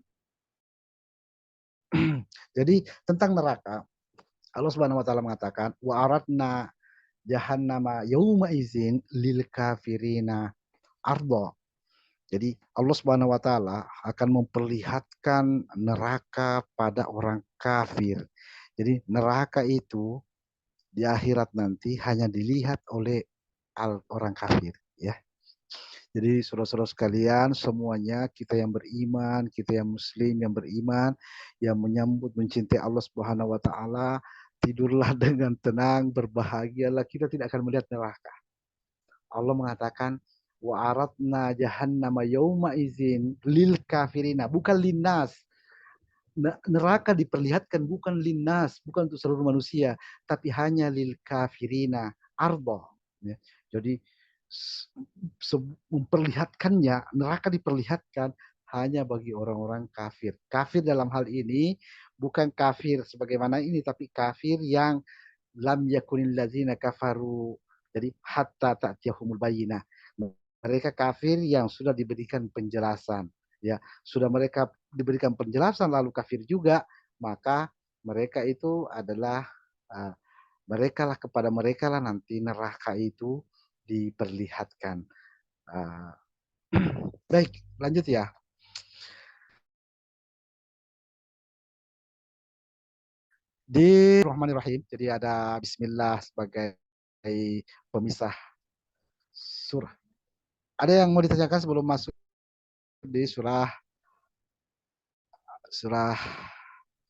Jadi tentang neraka, Allah Subhanahu wa taala mengatakan wa aradna jahannama yauma izin lil kafirina ardo. Jadi Allah Subhanahu wa taala akan memperlihatkan neraka pada orang kafir. Jadi neraka itu di akhirat nanti hanya dilihat oleh orang kafir, ya. Jadi saudara-saudara sekalian, semuanya kita yang beriman, kita yang muslim yang beriman, yang menyambut mencintai Allah Subhanahu wa taala, tidurlah dengan tenang, berbahagialah, kita tidak akan melihat neraka. Allah mengatakan wa aradna jahannama yauma izin lil kafirina, bukan linnas. Neraka diperlihatkan bukan linnas, bukan untuk seluruh manusia, tapi hanya lil kafirina ardo. Ya. Jadi memperlihatkannya, neraka diperlihatkan hanya bagi orang-orang kafir. Kafir dalam hal ini bukan kafir sebagaimana ini, tapi kafir yang lam yakunil ladzina kafaru. Jadi hatta ta'tiyahumul bayyinah. Mereka kafir yang sudah diberikan penjelasan, ya, sudah mereka diberikan penjelasan lalu kafir juga, maka mereka itu adalah mereka lah, kepada mereka lah nanti neraka itu diperlihatkan. Baik, lanjut ya. Di Rahmanirrahim, jadi ada Bismillah sebagai pemisah surah. Ada yang mau ditanyakan sebelum masuk di surah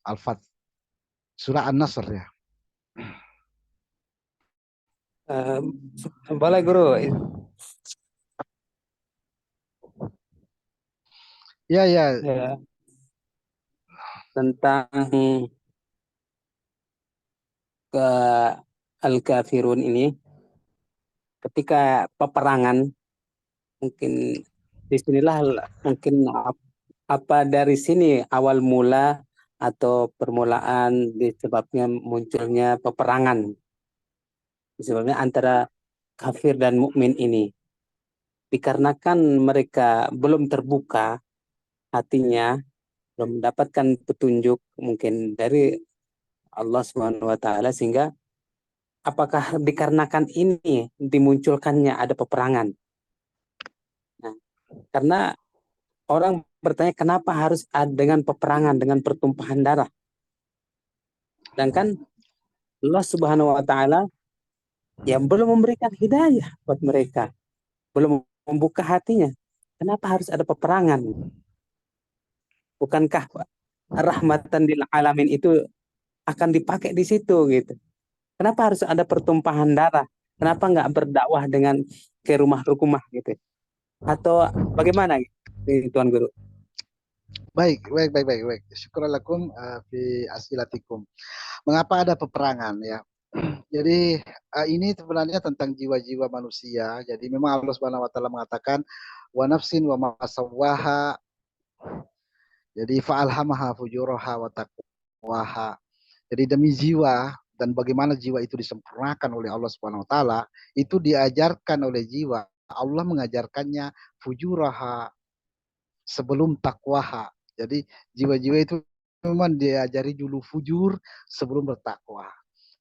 Al-Fat, surah An-Nasr ya? Boleh guru. Ya, ya. Ya. Tentang ke Al-Kafirun ini, ketika peperangan, mungkin disinilah mungkin apa dari sini awal mula atau permulaan disebabnya munculnya peperangan, disebabnya antara kafir dan mukmin ini, dikarenakan mereka belum terbuka hatinya, belum mendapatkan petunjuk mungkin dari Allah Subhanahu wa taala, sehingga apakah dikarenakan ini dimunculkannya ada peperangan. Nah, karena orang bertanya kenapa harus ada dengan peperangan, dengan pertumpahan darah. Sedangkan Allah Subhanahu wa taala yang belum memberikan hidayah buat mereka, belum membuka hatinya. Kenapa harus ada peperangan? Bukankah rahmatan lil alamin itu akan dipakai di situ gitu? Kenapa harus ada pertumpahan darah? Kenapa nggak berdakwah dengan ke rumah-rumah gitu? Atau bagaimana gitu, Tuan Guru? Baik. Syukur lakum fi asilatikum. Mengapa ada peperangan ya? Jadi ini sebenarnya tentang jiwa-jiwa manusia. Jadi memang Allah Subhanahu wa taala mengatakan wa nafsin wa ma sawwaha. Jadi fa'alhamaha fujuraha wa taqwaha. Jadi demi jiwa dan bagaimana jiwa itu disempurnakan oleh Allah Subhanahu wa taala, itu diajarkan oleh jiwa. Allah mengajarkannya fujuraha sebelum takwaha. Jadi jiwa-jiwa itu memang diajari dulu fujur sebelum bertakwa.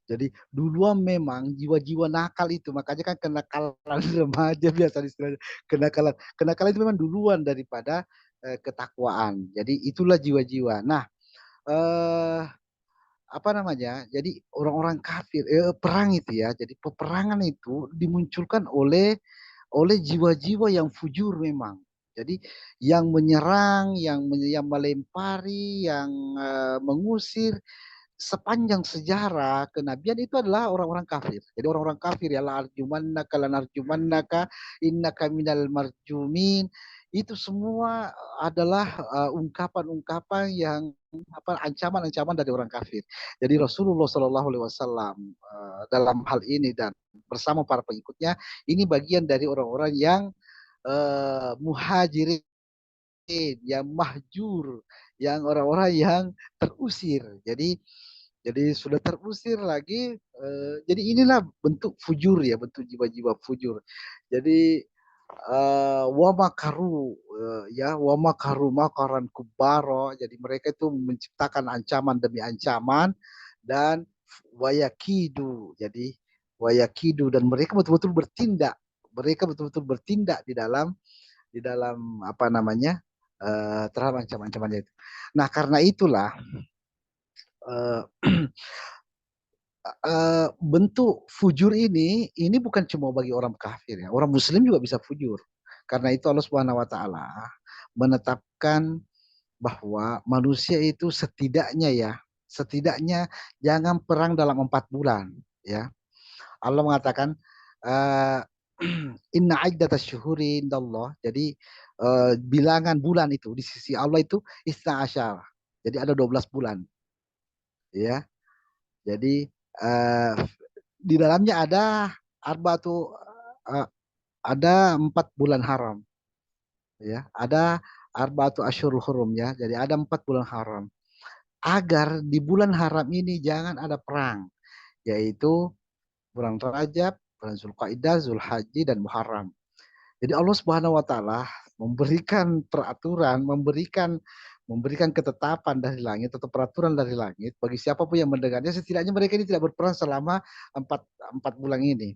Jadi duluan memang jiwa-jiwa nakal itu, makanya kan kenakalan remaja biasa istilahnya, kenakalan itu memang duluan daripada ketakwaan. Jadi itulah jiwa-jiwa. Nah, apa namanya? Jadi orang-orang kafir perang itu ya. Jadi peperangan itu dimunculkan oleh jiwa-jiwa yang fujur memang. Jadi yang menyerang, yang melempari, yang mengusir sepanjang sejarah kenabian itu adalah orang-orang kafir. Jadi orang-orang kafir ya la arjumannaka lanarjumannaka innaka minal marjumin. Itu semua adalah ungkapan-ungkapan yang ancaman-ancaman dari orang kafir. Jadi Rasulullah Shallallahu Alaihi Wasallam dalam hal ini dan bersama para pengikutnya ini bagian dari orang-orang yang muhajirin, yang mahjur, yang orang-orang yang terusir. Jadi sudah terusir lagi. Jadi inilah bentuk fujur ya, bentuk jiwa-jiwa fujur. Jadi wamakaru ya wamakaru makaran kubaro. Jadi mereka itu menciptakan ancaman demi ancaman dan wayakidu. Jadi wayakidu dan mereka betul-betul bertindak. Mereka betul-betul bertindak di dalam apa namanya terhadap ancaman-ancamannya itu. Nah karena itulah bentuk fujur ini bukan cuma bagi orang kafir ya, orang muslim juga bisa fujur. Karena itu Allah Subhanahu wa taala menetapkan bahwa manusia itu setidaknya jangan perang dalam 4 bulan ya. Allah mengatakan inna iddatas syuhuri indallah. Jadi bilangan bulan itu di sisi Allah itu isna asyar. Jadi ada 12 bulan ya. Jadi di dalamnya ada ada 4 bulan haram ya, ada arba'atu asyurul hurum ya. Jadi ada 4 bulan haram. Agar di bulan haram ini jangan ada perang, yaitu bulan Rajab, bulan Zulqaidah, Zulhaji dan Muharram. Jadi Allah Subhanahu wa taala memberikan peraturan, memberikan memberikan ketetapan dari langit atau peraturan dari langit bagi siapapun yang mendengarnya, setidaknya mereka ini tidak berperang selama empat bulan ini.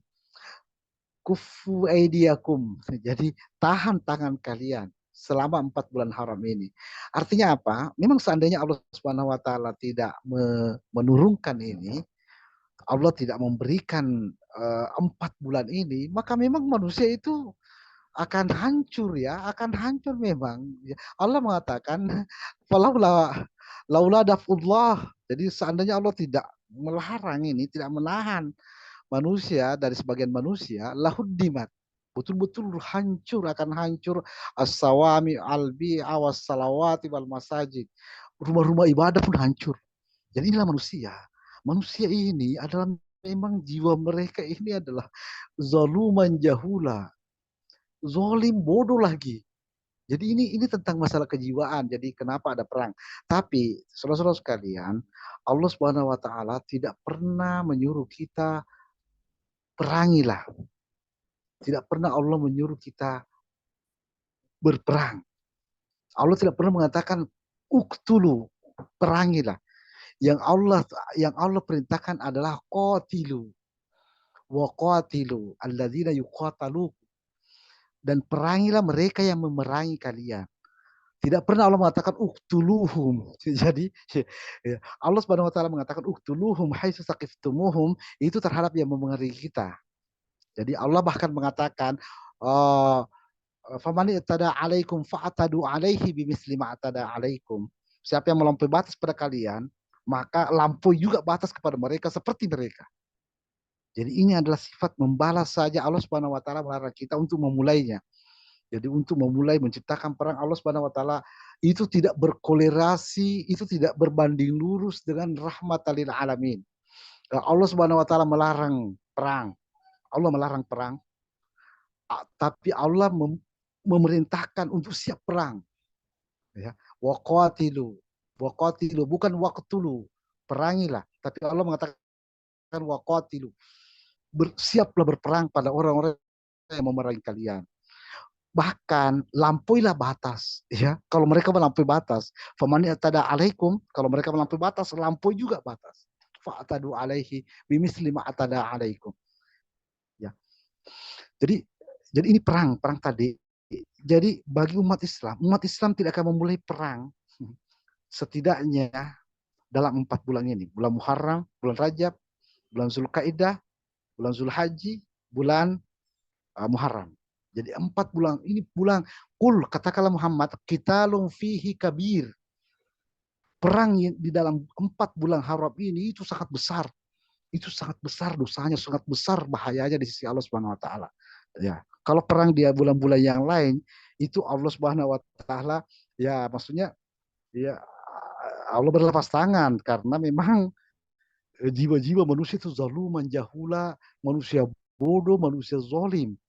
Kufu aidiakum, jadi tahan tangan kalian selama 4 bulan haram ini. Artinya apa? Memang seandainya Allah Subhanahu wa taala tidak menurunkan ini, Allah tidak memberikan 4 bulan ini, maka memang manusia itu akan hancur ya, akan hancur memang. Allah mengatakan, "Falaula laula dafullah." Jadi seandainya Allah tidak melarang ini, tidak menahan manusia dari sebagian manusia, lahuddimat. Betul-betul hancur, akan hancur as-sawami al-bi'a was-salawati wal masajid. Rumah-rumah ibadah pun hancur. Jadi inilah manusia. Manusia ini adalah memang jiwa mereka ini adalah zaluman jahula. Zolim, bodoh lagi. Jadi ini tentang masalah kejiwaan. Jadi kenapa ada perang? Tapi saudara-saudara sekalian, Allah Subhanahu wa taala tidak pernah menyuruh kita perangilah. Tidak pernah Allah menyuruh kita berperang. Allah tidak pernah mengatakan uktulu, perangilah. Yang Allah perintahkan adalah qatilu wa qatilu alladzina yuqatalu, dan perangilah mereka yang memerangi kalian. Tidak pernah Allah mengatakan uktuluhum. Jadi Allah Subhanahu wa taala mengatakan uktuluhum haitsu saqiftumuhum, itu terhadap yang memengaruhi kita. Jadi Allah bahkan mengatakan famani itada alaikum fa'atadu alaihi bimisli ma atada alaikum. Siapa yang melampaui batas pada kalian, maka lampaui juga batas kepada mereka seperti mereka. Jadi ini adalah sifat membalas saja. Allah Subhanahu wa taala melarang kita untuk memulainya. Jadi untuk memulai menciptakan perang, Allah Subhanahu wa taala itu tidak berkolerasi, itu tidak berbanding lurus dengan rahmatan lil alamin. Allah Subhanahu wa taala melarang perang. Allah melarang perang. Tapi Allah memerintahkan untuk siap perang. Ya, waqatilu. Waqatilu bukan waqtulu. Perangilah, tapi Allah mengatakan waqatilu. Bersiaplah berperang pada orang-orang yang memerangi kalian. Bahkan lampuilah batas, ya. Kalau mereka melampaui batas, faman yatada alaikum, kalau mereka melampaui batas, lampaui juga batas. Fa'tadu alaihi bimisli ma atada alaikum. Ya. Jadi ini perang tadi. Jadi bagi umat Islam tidak akan memulai perang setidaknya dalam 4 bulan ini. Bulan Muharram, bulan Rajab, bulan Zulkaidah, bulan Zulhaji, bulan Muharram. Jadi 4 bulan ini bulan katakanlah Muhammad, qitalun fihi kabir. Perang di dalam 4 bulan haram ini itu sangat besar. Itu sangat besar dosanya, sangat besar bahayanya di sisi Allah Subhanahu wa taala. Ya, kalau perang di bulan-bulan yang lain itu Allah Subhanahu wa taala ya maksudnya ya Allah berlepas tangan karena memang jiwa-jiwa manusia itu zaluman jahula, manusia bodoh, manusia zalim.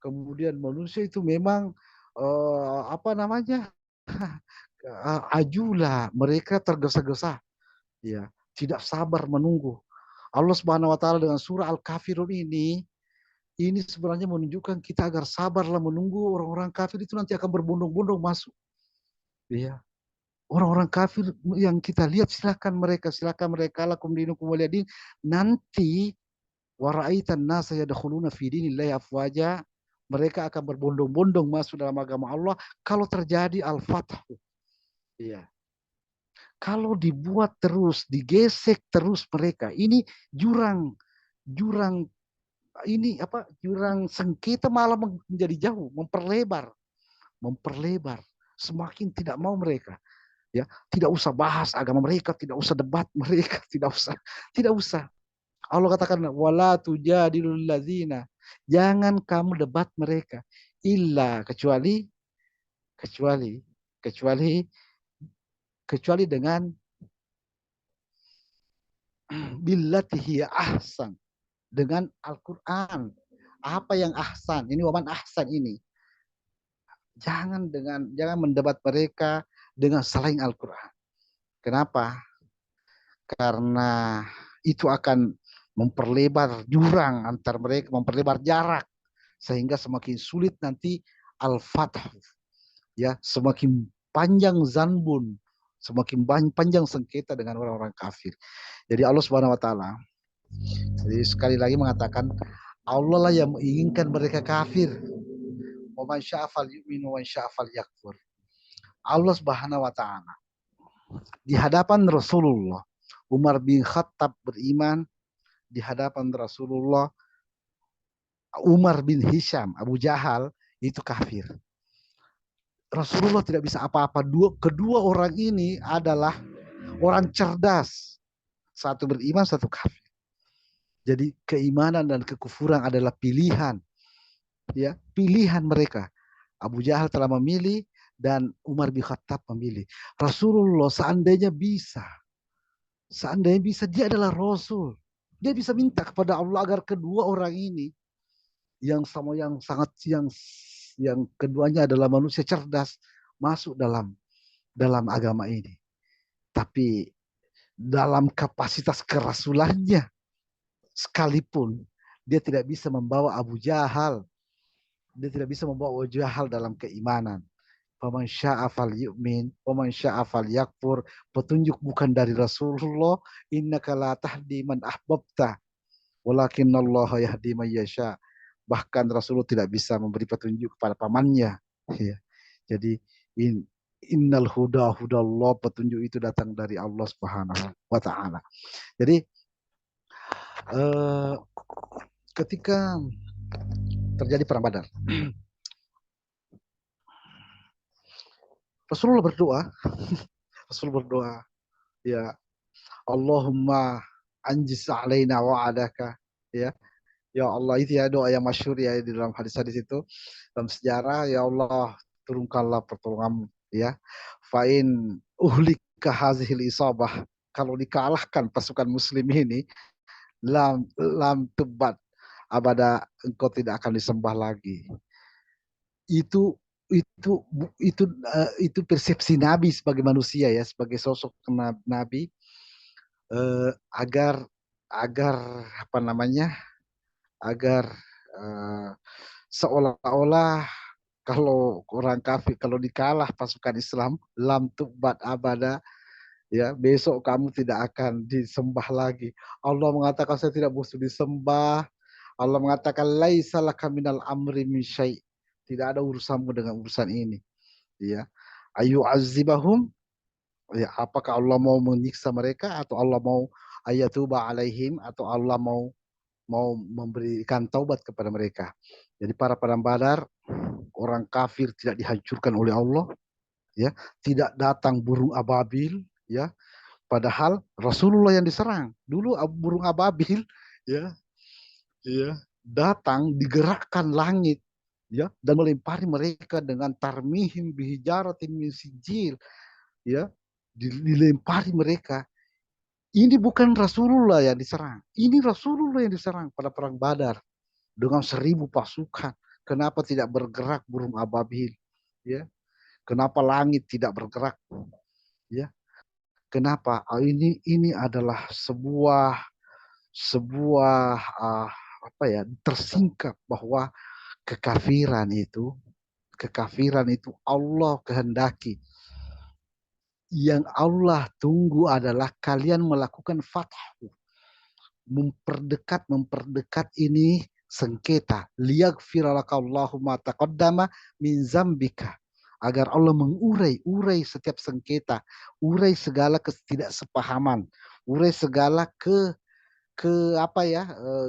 Kemudian manusia itu memang ajula, mereka tergesa-gesa, ya, tidak sabar menunggu. Allah Subhanahu wa taala dengan surah Al-Kafirun ini sebenarnya menunjukkan kita agar sabarlah menunggu orang-orang kafir itu nanti akan berbondong-bondong masuk. Ya. Orang-orang kafir yang kita lihat silakan mereka lakum dinukum waliyadin, nanti waraitan nasa yadkhuluna fi dinillahi afwaja, mereka akan berbondong-bondong masuk dalam agama Allah kalau terjadi al-fathu. Iya. Kalau dibuat terus, digesek terus mereka, ini jurang sengketa malah menjadi jauh, memperlebar. Semakin tidak mau mereka. Ya, tidak usah bahas agama mereka, tidak usah debat mereka, tidak usah. Allah katakan wala tujadilul ladzina, jangan kamu debat mereka illa kecuali dengan billatihi ahsan, dengan Al-Qur'an. Apa yang ahsan? Ini waman ahsan ini. Jangan mendebat mereka dengan selain Al-Qur'an. Kenapa? Karena itu akan memperlebar jurang antar mereka, memperlebar jarak sehingga semakin sulit nanti al-fath, ya, semakin panjang zanbun, semakin panjang sengketa dengan orang-orang kafir. Jadi Allah Subhanahu wa taala jadi sekali lagi mengatakan Allah lah yang menginginkan mereka kafir. Wa man syaa'a falyu'min wa man syaa'a falyakfur. Allah Subhanahu wa taala di hadapan Rasulullah, Umar bin Khattab beriman, di hadapan Rasulullah Umar bin Hisham, Abu Jahal itu kafir. Rasulullah tidak bisa apa-apa. Kedua orang ini adalah orang cerdas. Satu beriman, satu kafir. Jadi keimanan dan kekufuran adalah pilihan. Ya, pilihan mereka. Abu Jahal telah memilih dan Umar bin Khattab memilih. Rasulullah seandainya bisa, dia adalah Rasul. Dia bisa minta kepada Allah agar kedua orang ini yang keduanya adalah manusia cerdas masuk dalam agama ini. Tapi dalam kapasitas kerasulannya sekalipun dia tidak bisa membawa Abu Jahal. Dia tidak bisa membawa Abu Jahal dalam keimanan. Faman syaa'a falyu'min, waman syaa'a falyakfur. Petunjuk bukan dari Rasulullah. Innaka la tahdi man ahbabta, walakinnallaha yahdi man yasha. Bahkan Rasulullah tidak bisa memberi petunjuk kepada pamannya. Ya. Jadi innal huda hudallah, petunjuk itu datang dari Allah Subhanahu wa taala. Jadi ketika terjadi perang Badar, Rasulullah berdoa, ya Allahumma anjis alaina wa'adaka, ya Allah, itu ya doa yang masyhur ya di dalam hadis-hadis itu dalam sejarah. Ya Allah, turunkanlah pertolonganmu, ya. Fa'in uhlika hazihil isabah, kalau dikalahkan pasukan muslim ini, lam tebat abada, engkau tidak akan disembah lagi. Itu persepsi Nabi sebagai manusia, ya, sebagai sosok Nabi, agar apa namanya, agar seolah-olah kalau orang kafir, kalau dikalah pasukan Islam, lam tubat abada, ya, besok kamu tidak akan disembah lagi. Allah mengatakan saya tidak butuh disembah. Allah mengatakan laisa laka minal amri min syai', tidak ada urusanmu dengan urusan ini, ya. Ayu azibahum, ya, apakah Allah mau menyiksa mereka, atau Allah mau ayatuba alaihim, atau Allah mau memberikan taubat kepada mereka. Jadi para perang Badar, orang kafir tidak dihancurkan oleh Allah, ya, tidak datang burung ababil, ya, padahal Rasulullah yang diserang. Dulu burung ababil, ya, datang, digerakkan langit, ya, dan melempari mereka dengan tarmihim bihijaratin min sijil, ya, dilempari mereka. Ini bukan Rasulullah yang diserang. Ini Rasulullah yang diserang pada perang Badar dengan 1000 pasukan. Kenapa tidak bergerak burung ababil? Ya, kenapa langit tidak bergerak? Ya, kenapa? Ini adalah sebuah apa ya, tersingkap bahwa kekafiran itu Allah kehendaki. Yang Allah tunggu adalah kalian melakukan fathu, memperdekat ini sengketa, liyaghfiralakallahu ma taqaddama min zambika, agar Allah mengurai setiap sengketa, urai segala ketidaksepahaman, urai segala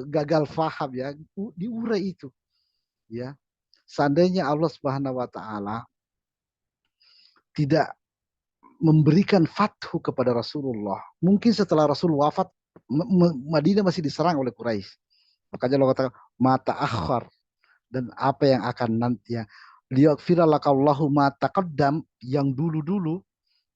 gagal faham, ya, diurai itu, ya. Seandainya Allah Subhanahu wa taala tidak memberikan fathu kepada Rasulullah, mungkin setelah Rasul wafat Madinah masih diserang oleh Quraisy. Makanya Allah katakan mata akhir, dan apa yang akan nantinya, liyaghfiralakallahu ma taqaddam, yang dulu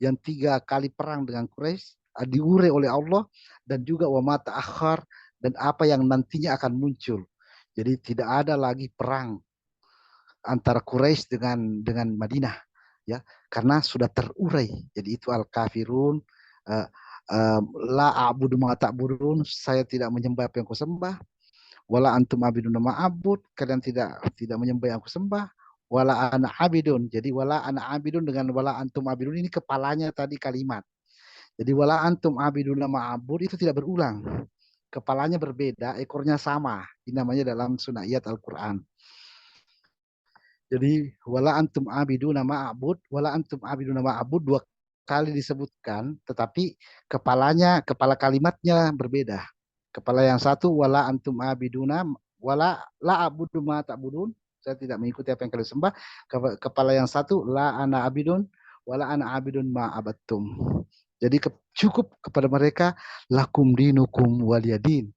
yang 3 kali perang dengan Quraisy diurai oleh Allah, dan juga wa mata akhir, dan apa yang nantinya akan muncul. Jadi tidak ada lagi perang antara Quraisy dengan Madinah, ya, karena sudah terurai. Jadi itu al-kafirun, la a'budu ma ta'budun, saya tidak menyembah apa yang kau sembah, wala antum abidun ma a'bud, kalian tidak menyembah yang aku sembah, wala ana abidun. Jadi wala ana abidun dengan wala antum abidun ini kepalanya tadi kalimat. Jadi wala antum abidun ma'abud itu tidak berulang. Kepalanya berbeda, ekornya sama. Ini namanya dalam sunayat Al-Quran. Jadi wala antum abidun ma'abud, wala antum abidun ma'abud dua kali disebutkan, tetapi kepala kalimatnya berbeda. Kepala yang satu wala antum abiduna, wala la abudu ma ta'budun. Saya tidak mengikuti apa yang kalian sembah. Kepala yang satu la ana abidun, wala ana abidun ma abattum. Jadi cukup kepada mereka lakum dinukum waliyadin.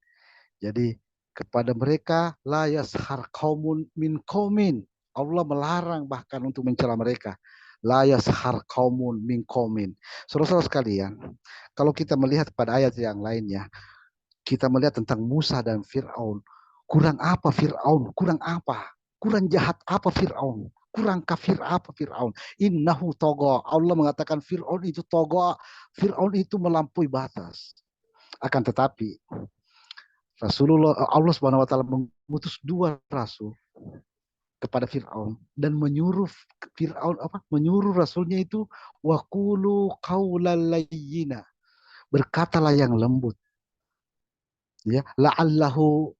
Jadi kepada mereka la yashar qaumun min qaumin. Allah melarang bahkan untuk mencela mereka. La yashar qaumun min qaumin. Saudara-saudara sekalian, kalau kita melihat pada ayat yang lainnya, kita melihat tentang Musa dan Fir'aun. Kurang apa Fir'aun? Kurang apa? Kurang jahat apa Fir'aun? Kurang kafir apa Fir'aun? Innahu togo. Allah mengatakan Fir'aun itu togo. Fir'aun itu melampaui batas. Akan tetapi Allah Subhanahu wa taala mengutus dua rasul kepada Fir'aun dan menyuruh Fir'aun menyuruh rasulnya itu waqulu qaulan layyina. Berkatalah yang lembut. Ya, la'allahu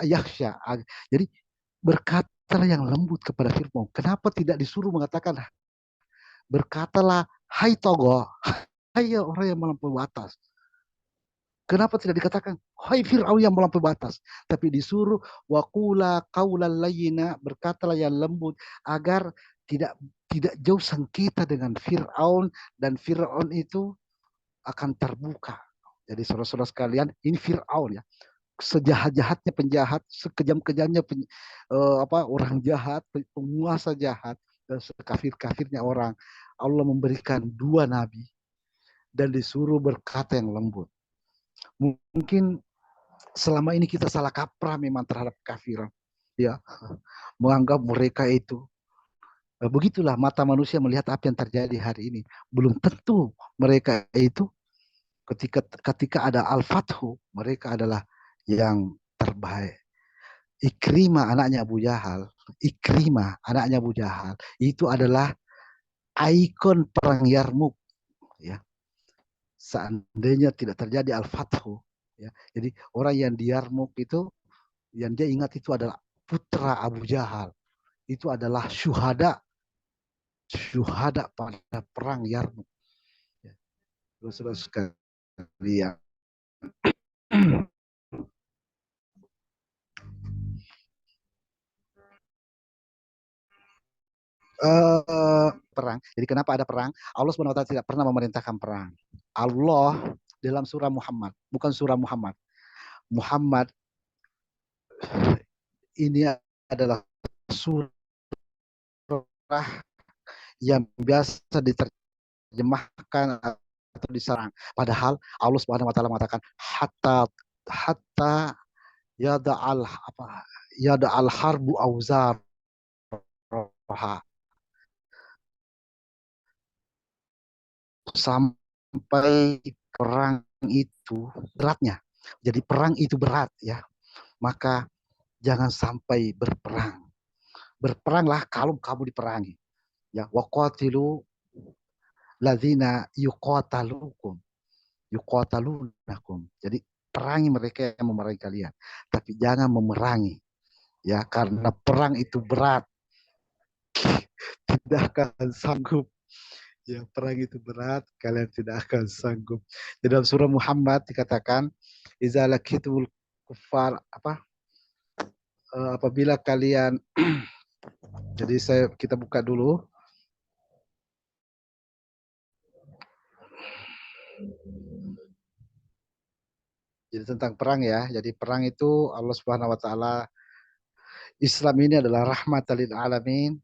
yakhsha. Jadi berkatalah yang lembut kepada Fir'aun. Kenapa tidak disuruh mengatakan berkatalah hai togo, hai orang yang melampaui batas. Kenapa tidak dikatakan hai Fir'aun yang melampaui batas, tapi disuruh waqula qaulan layyina, berkatalah yang lembut agar tidak jauh sengketa dengan Fir'aun dan Fir'aun itu akan terbuka. Jadi saudara-saudara sekalian, ini Fir'aun ya. Sejahat-jahatnya penjahat, sekejam-kejamnya orang jahat, penguasa jahat, dan sekafir-kafirnya orang. Allah memberikan dua nabi dan disuruh berkata yang lembut. Mungkin selama ini kita salah kaprah memang terhadap kafiran, ya, menganggap mereka itu begitulah mata manusia melihat apa yang terjadi hari ini. Belum tentu mereka itu ketika ada Al-Fathu mereka adalah yang terbaik. Ikrimah anaknya Abu Jahal itu adalah ikon perang Yarmuk, ya. Seandainya tidak terjadi Al-Fathu, ya. Jadi orang yang di Yarmuk itu yang dia ingat itu adalah putra Abu Jahal. Itu adalah syuhada pada perang Yarmuk. Ya. Saudara sekalian. Perang. Jadi kenapa ada perang? Allah SWT tidak pernah memerintahkan perang. Allah dalam surah Muhammad, bukan surah Muhammad. Muhammad ini adalah surah yang biasa diterjemahkan atau diserang. Padahal Allah SWT mengatakan hatta yada'al harbu auzar sampai perang itu beratnya. Jadi perang itu berat, ya. Maka jangan sampai berperang. Berperanglah kalau kamu diperangi. Ya, waqatilu ladzina yuqatalunakum. Jadi perangi mereka yang memerangi kalian, tapi jangan memerangi, ya, karena perang itu berat. Tidak akan sanggup. Ya, perang itu berat, kalian tidak akan sanggup. Di dalam surah Muhammad dikatakan, iza laqitul kufar apabila kalian jadi kita buka dulu. Jadi tentang perang, ya. Jadi perang itu Allah Subhanahu wa taala, Islam ini adalah rahmatan lil alamin.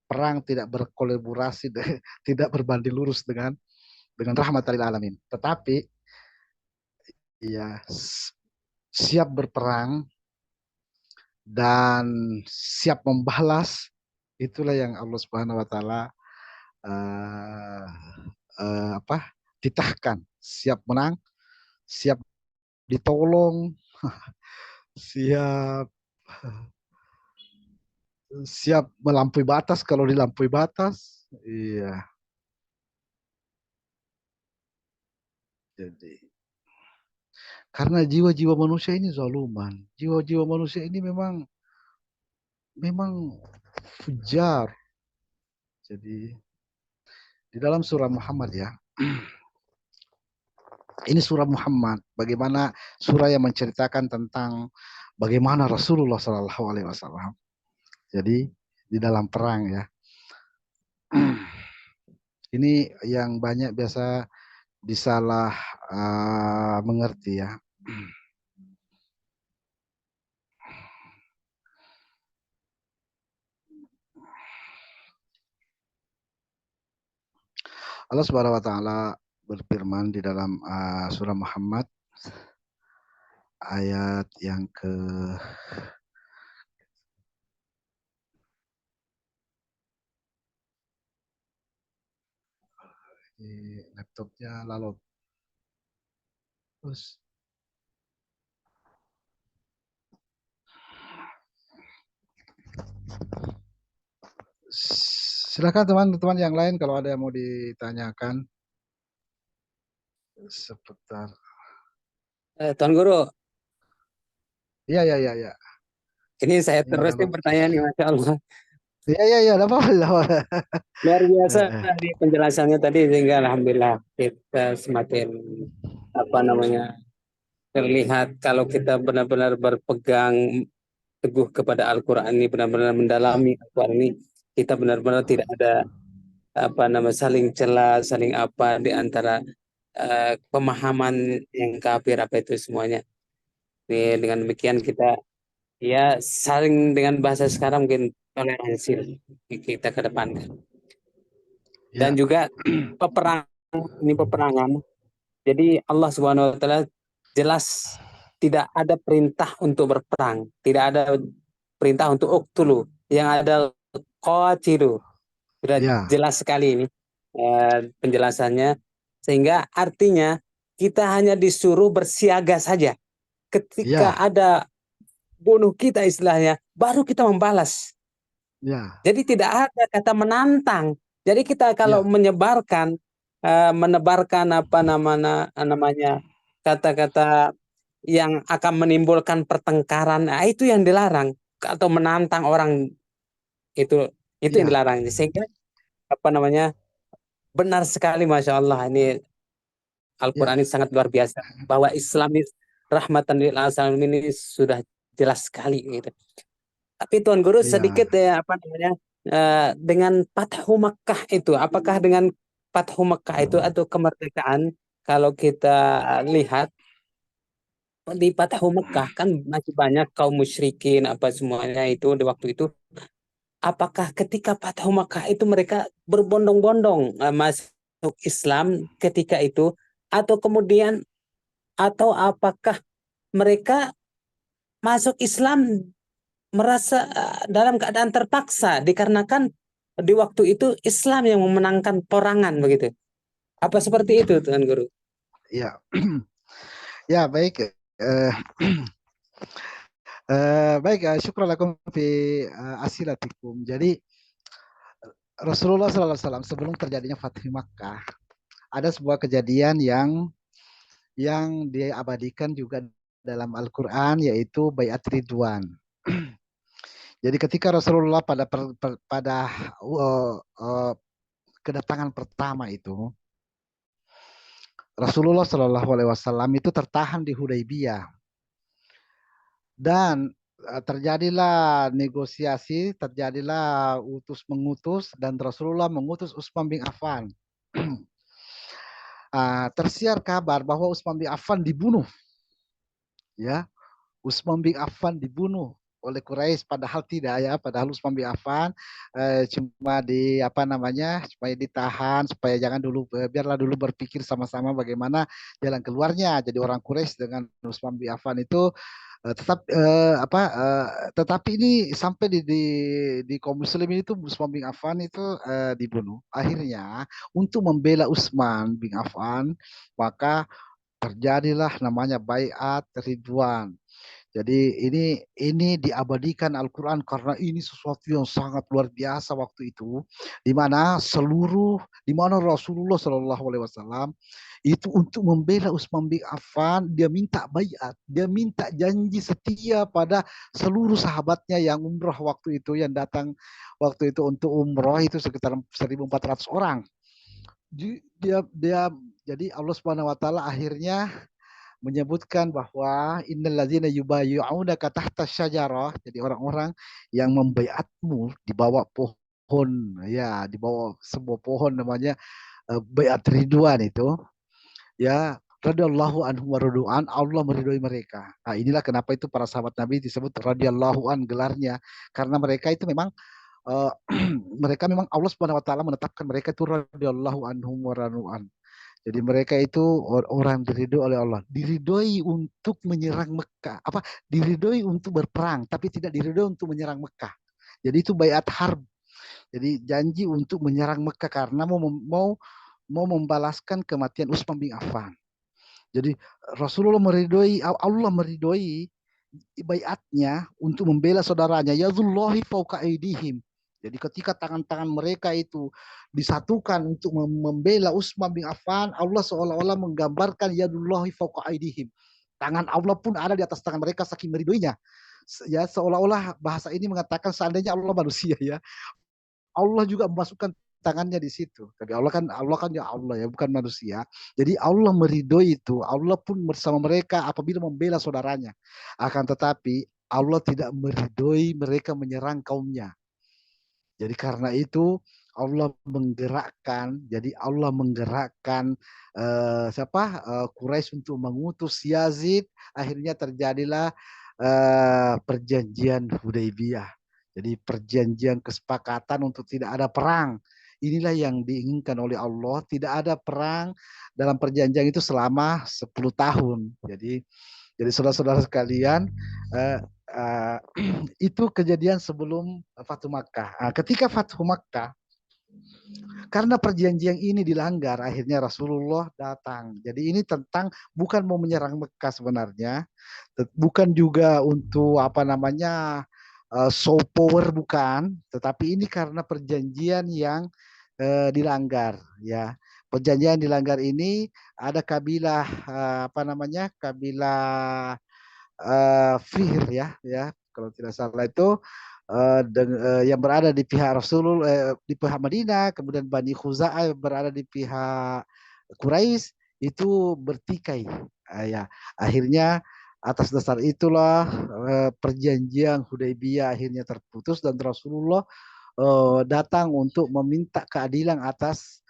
Perang tidak berkolaborasi, tidak berbanding lurus dengan rahmatan lil alamin. Tetapi ya siap berperang dan siap membalas, itulah yang Allah Subhanahu wa taala titahkan. Siap menang, siap ditolong, siap siap melampaui batas kalau dilampaui batas. Iya, jadi karena jiwa-jiwa manusia ini zaluman. Jiwa-jiwa manusia ini memang memang fujar. Jadi di dalam surah Muhammad ya. Ini surah Muhammad. Bagaimana surah yang menceritakan tentang bagaimana Rasulullah Shallallahu Alaihi Wasallam. Jadi di dalam perang ya. Ini yang banyak biasa disalah mengerti ya. Allah Subhanahu wa taala berfirman di dalam surah Muhammad ayat yang ke laptopnya lalu terus silakan teman-teman yang lain kalau ada yang mau ditanyakan seputar. Tuan Guru, Iya, iya, iya, iya. ini saya Ini terus nih kalau pertanyaan nih, Masya Allah. iya, iya, iya, enggak apa-apa, enggak apa-apa. Luar biasa di penjelasannya tadi, sehingga Alhamdulillah kita semakin apa namanya terlihat kalau kita benar-benar berpegang teguh kepada Al-Quran ini, benar-benar mendalami Al-Quran ini, kita benar-benar tidak ada apa nama saling celah, saling apa di antara pemahaman yang kafir apa itu semuanya. Nih, dengan demikian kita ya saling dengan bahasa sekarang mungkin toleransi kita ke depan. Dan Ya, juga peperangan, ini peperangan. Jadi Allah Subhanahu wa taala jelas tidak ada perintah untuk berperang, tidak ada perintah untuk uktulu, yang ada qatilu. Sudah ya, jelas sekali ini penjelasannya, sehingga artinya kita hanya disuruh bersiaga saja. Ketika ya, ada bunuh kita istilahnya, baru kita membalas. ya, Jadi tidak ada kata menantang. Jadi kita kalau ya, menebarkan apa namanya kata-kata yang akan menimbulkan pertengkaran, nah itu yang dilarang, atau menantang orang, itu yang ya, dilarang. Sehingga apa namanya benar sekali, Masya Allah, ini ya, Al-Quran ini sangat luar biasa, bahwa Islamis rahmatan lil alamin ini sudah jelas sekali gitu. Tapi Tuan Guru sedikit ya, ya apa namanya dengan Fathu Makkah itu, apakah dengan Fathu Makkah itu atau kemerdekaan, kalau kita lihat di Fathu Makkah kan masih banyak kaum musyrikin apa semuanya itu di waktu itu. Apakah ketika Fathu Makkah itu mereka berbondong-bondong masuk Islam ketika itu, atau kemudian, atau apakah mereka masuk Islam merasa dalam keadaan terpaksa dikarenakan di waktu itu Islam yang memenangkan perangan begitu. Apa seperti itu, Tuan Guru? ya, ya, baik. Baik, syukur lakum fi asilatikum. Jadi Rasulullah SAW sebelum terjadinya Fathu Makkah, ada sebuah kejadian yang diabadikan juga dalam Al-Quran, yaitu Baiat Ridwan. Jadi ketika Rasulullah pada uh, kedatangan pertama itu, Rasulullah Shallallahu Alaihi Wasallam itu tertahan di Hudaybiyah dan terjadilah negosiasi, terjadilah utus mengutus dan Rasulullah mengutus Utsman bin Affan. Tersiar kabar bahwa Utsman bin Affan dibunuh, ya. Utsman bin Affan dibunuh oleh Quraisy, padahal tidak ya, padahal Utsman bin Affan cuma di apa namanya supaya ditahan, supaya jangan dulu biarlah dulu berpikir sama-sama bagaimana jalan keluarnya. Jadi orang Quraisy dengan Utsman bin Affan itu tetapi ini sampai di kaum muslimin itu Utsman bin Affan itu dibunuh. Akhirnya untuk membela Utsman bin Affan maka terjadilah namanya Baiat Ridwan. Jadi ini diabadikan Al-Quran karena ini sesuatu yang sangat luar biasa waktu itu, di mana Rasulullah Shallallahu Alaihi Wasallam itu untuk membela Utsman bin Affan, dia minta baiat, dia minta janji setia pada seluruh sahabatnya yang umroh waktu itu, yang datang waktu itu untuk umroh itu sekitar 1.400 orang. Dia jadi Allah Subhanahu Wa Taala akhirnya menyebutkan bahwa innalladzina yubayyi'unaka tahta syajarah, jadi orang-orang yang membaiatmu di bawah pohon, ya di bawah sebuah pohon namanya baiat ridwan itu, ya radhiyallahu anhum wa radu'an, Allah meridhoi mereka. Nah, inilah kenapa itu para sahabat Nabi disebut radhiyallahu an gelarnya, karena mereka itu memang uh, mereka memang Allah Subhanahu wa taala menetapkan mereka itu radhiyallahu anhum wa radu'an. Jadi mereka itu orang diridhoi oleh Allah, diridhoi untuk menyerang Mekah, diridhoi untuk berperang, tapi tidak diridhoi untuk menyerang Mekah. Jadi itu baiat harb. Jadi janji untuk menyerang Mekah karena mau membalaskan kematian Utsman bin Affan. Jadi Rasulullah meridhoi, Allah meridhoi baiatnya untuk membela saudaranya. Yadullahi fauqa aidihim. Jadi ketika tangan-tangan mereka itu disatukan untuk membela Utsman bin Affan, Allah seolah-olah menggambarkan yadullahi fauqa aidihim. Tangan Allah pun ada di atas tangan mereka saking meridhoinya. Ya, seolah-olah bahasa ini mengatakan seandainya Allah manusia, ya, Allah juga memasukkan tangannya di situ. Tapi Allah kan ya Allah, ya, bukan manusia. Jadi Allah meridhoi itu, Allah pun bersama mereka apabila membela saudaranya. Akan tetapi Allah tidak meridhoi mereka menyerang kaumnya. Jadi karena itu Allah menggerakkan Quraisy untuk mengutus Yazid. Akhirnya terjadilah perjanjian Hudaybiyah. Jadi perjanjian kesepakatan untuk tidak ada perang. Inilah yang diinginkan oleh Allah. Tidak ada perang dalam perjanjian itu selama 10 tahun. Jadi saudara-saudara sekalian, itu kejadian sebelum Fathu Makkah. Ketika Fathu Makkah, karena perjanjian ini dilanggar, akhirnya Rasulullah datang. Jadi ini tentang bukan mau menyerang Mekah sebenarnya, bukan juga untuk show power, bukan, tetapi ini karena perjanjian yang dilanggar, ya. Perjanjian yang dilanggar ini ada kabilah kabilah Fihr, ya kalau tidak salah itu yang berada di pihak Rasulullah, di pihak Madinah, kemudian Bani Khuza'ah berada di pihak Quraisy, itu bertikai. Ya, akhirnya atas dasar itulah perjanjian Hudaybiyah akhirnya terputus dan Rasulullah datang untuk meminta keadilan atas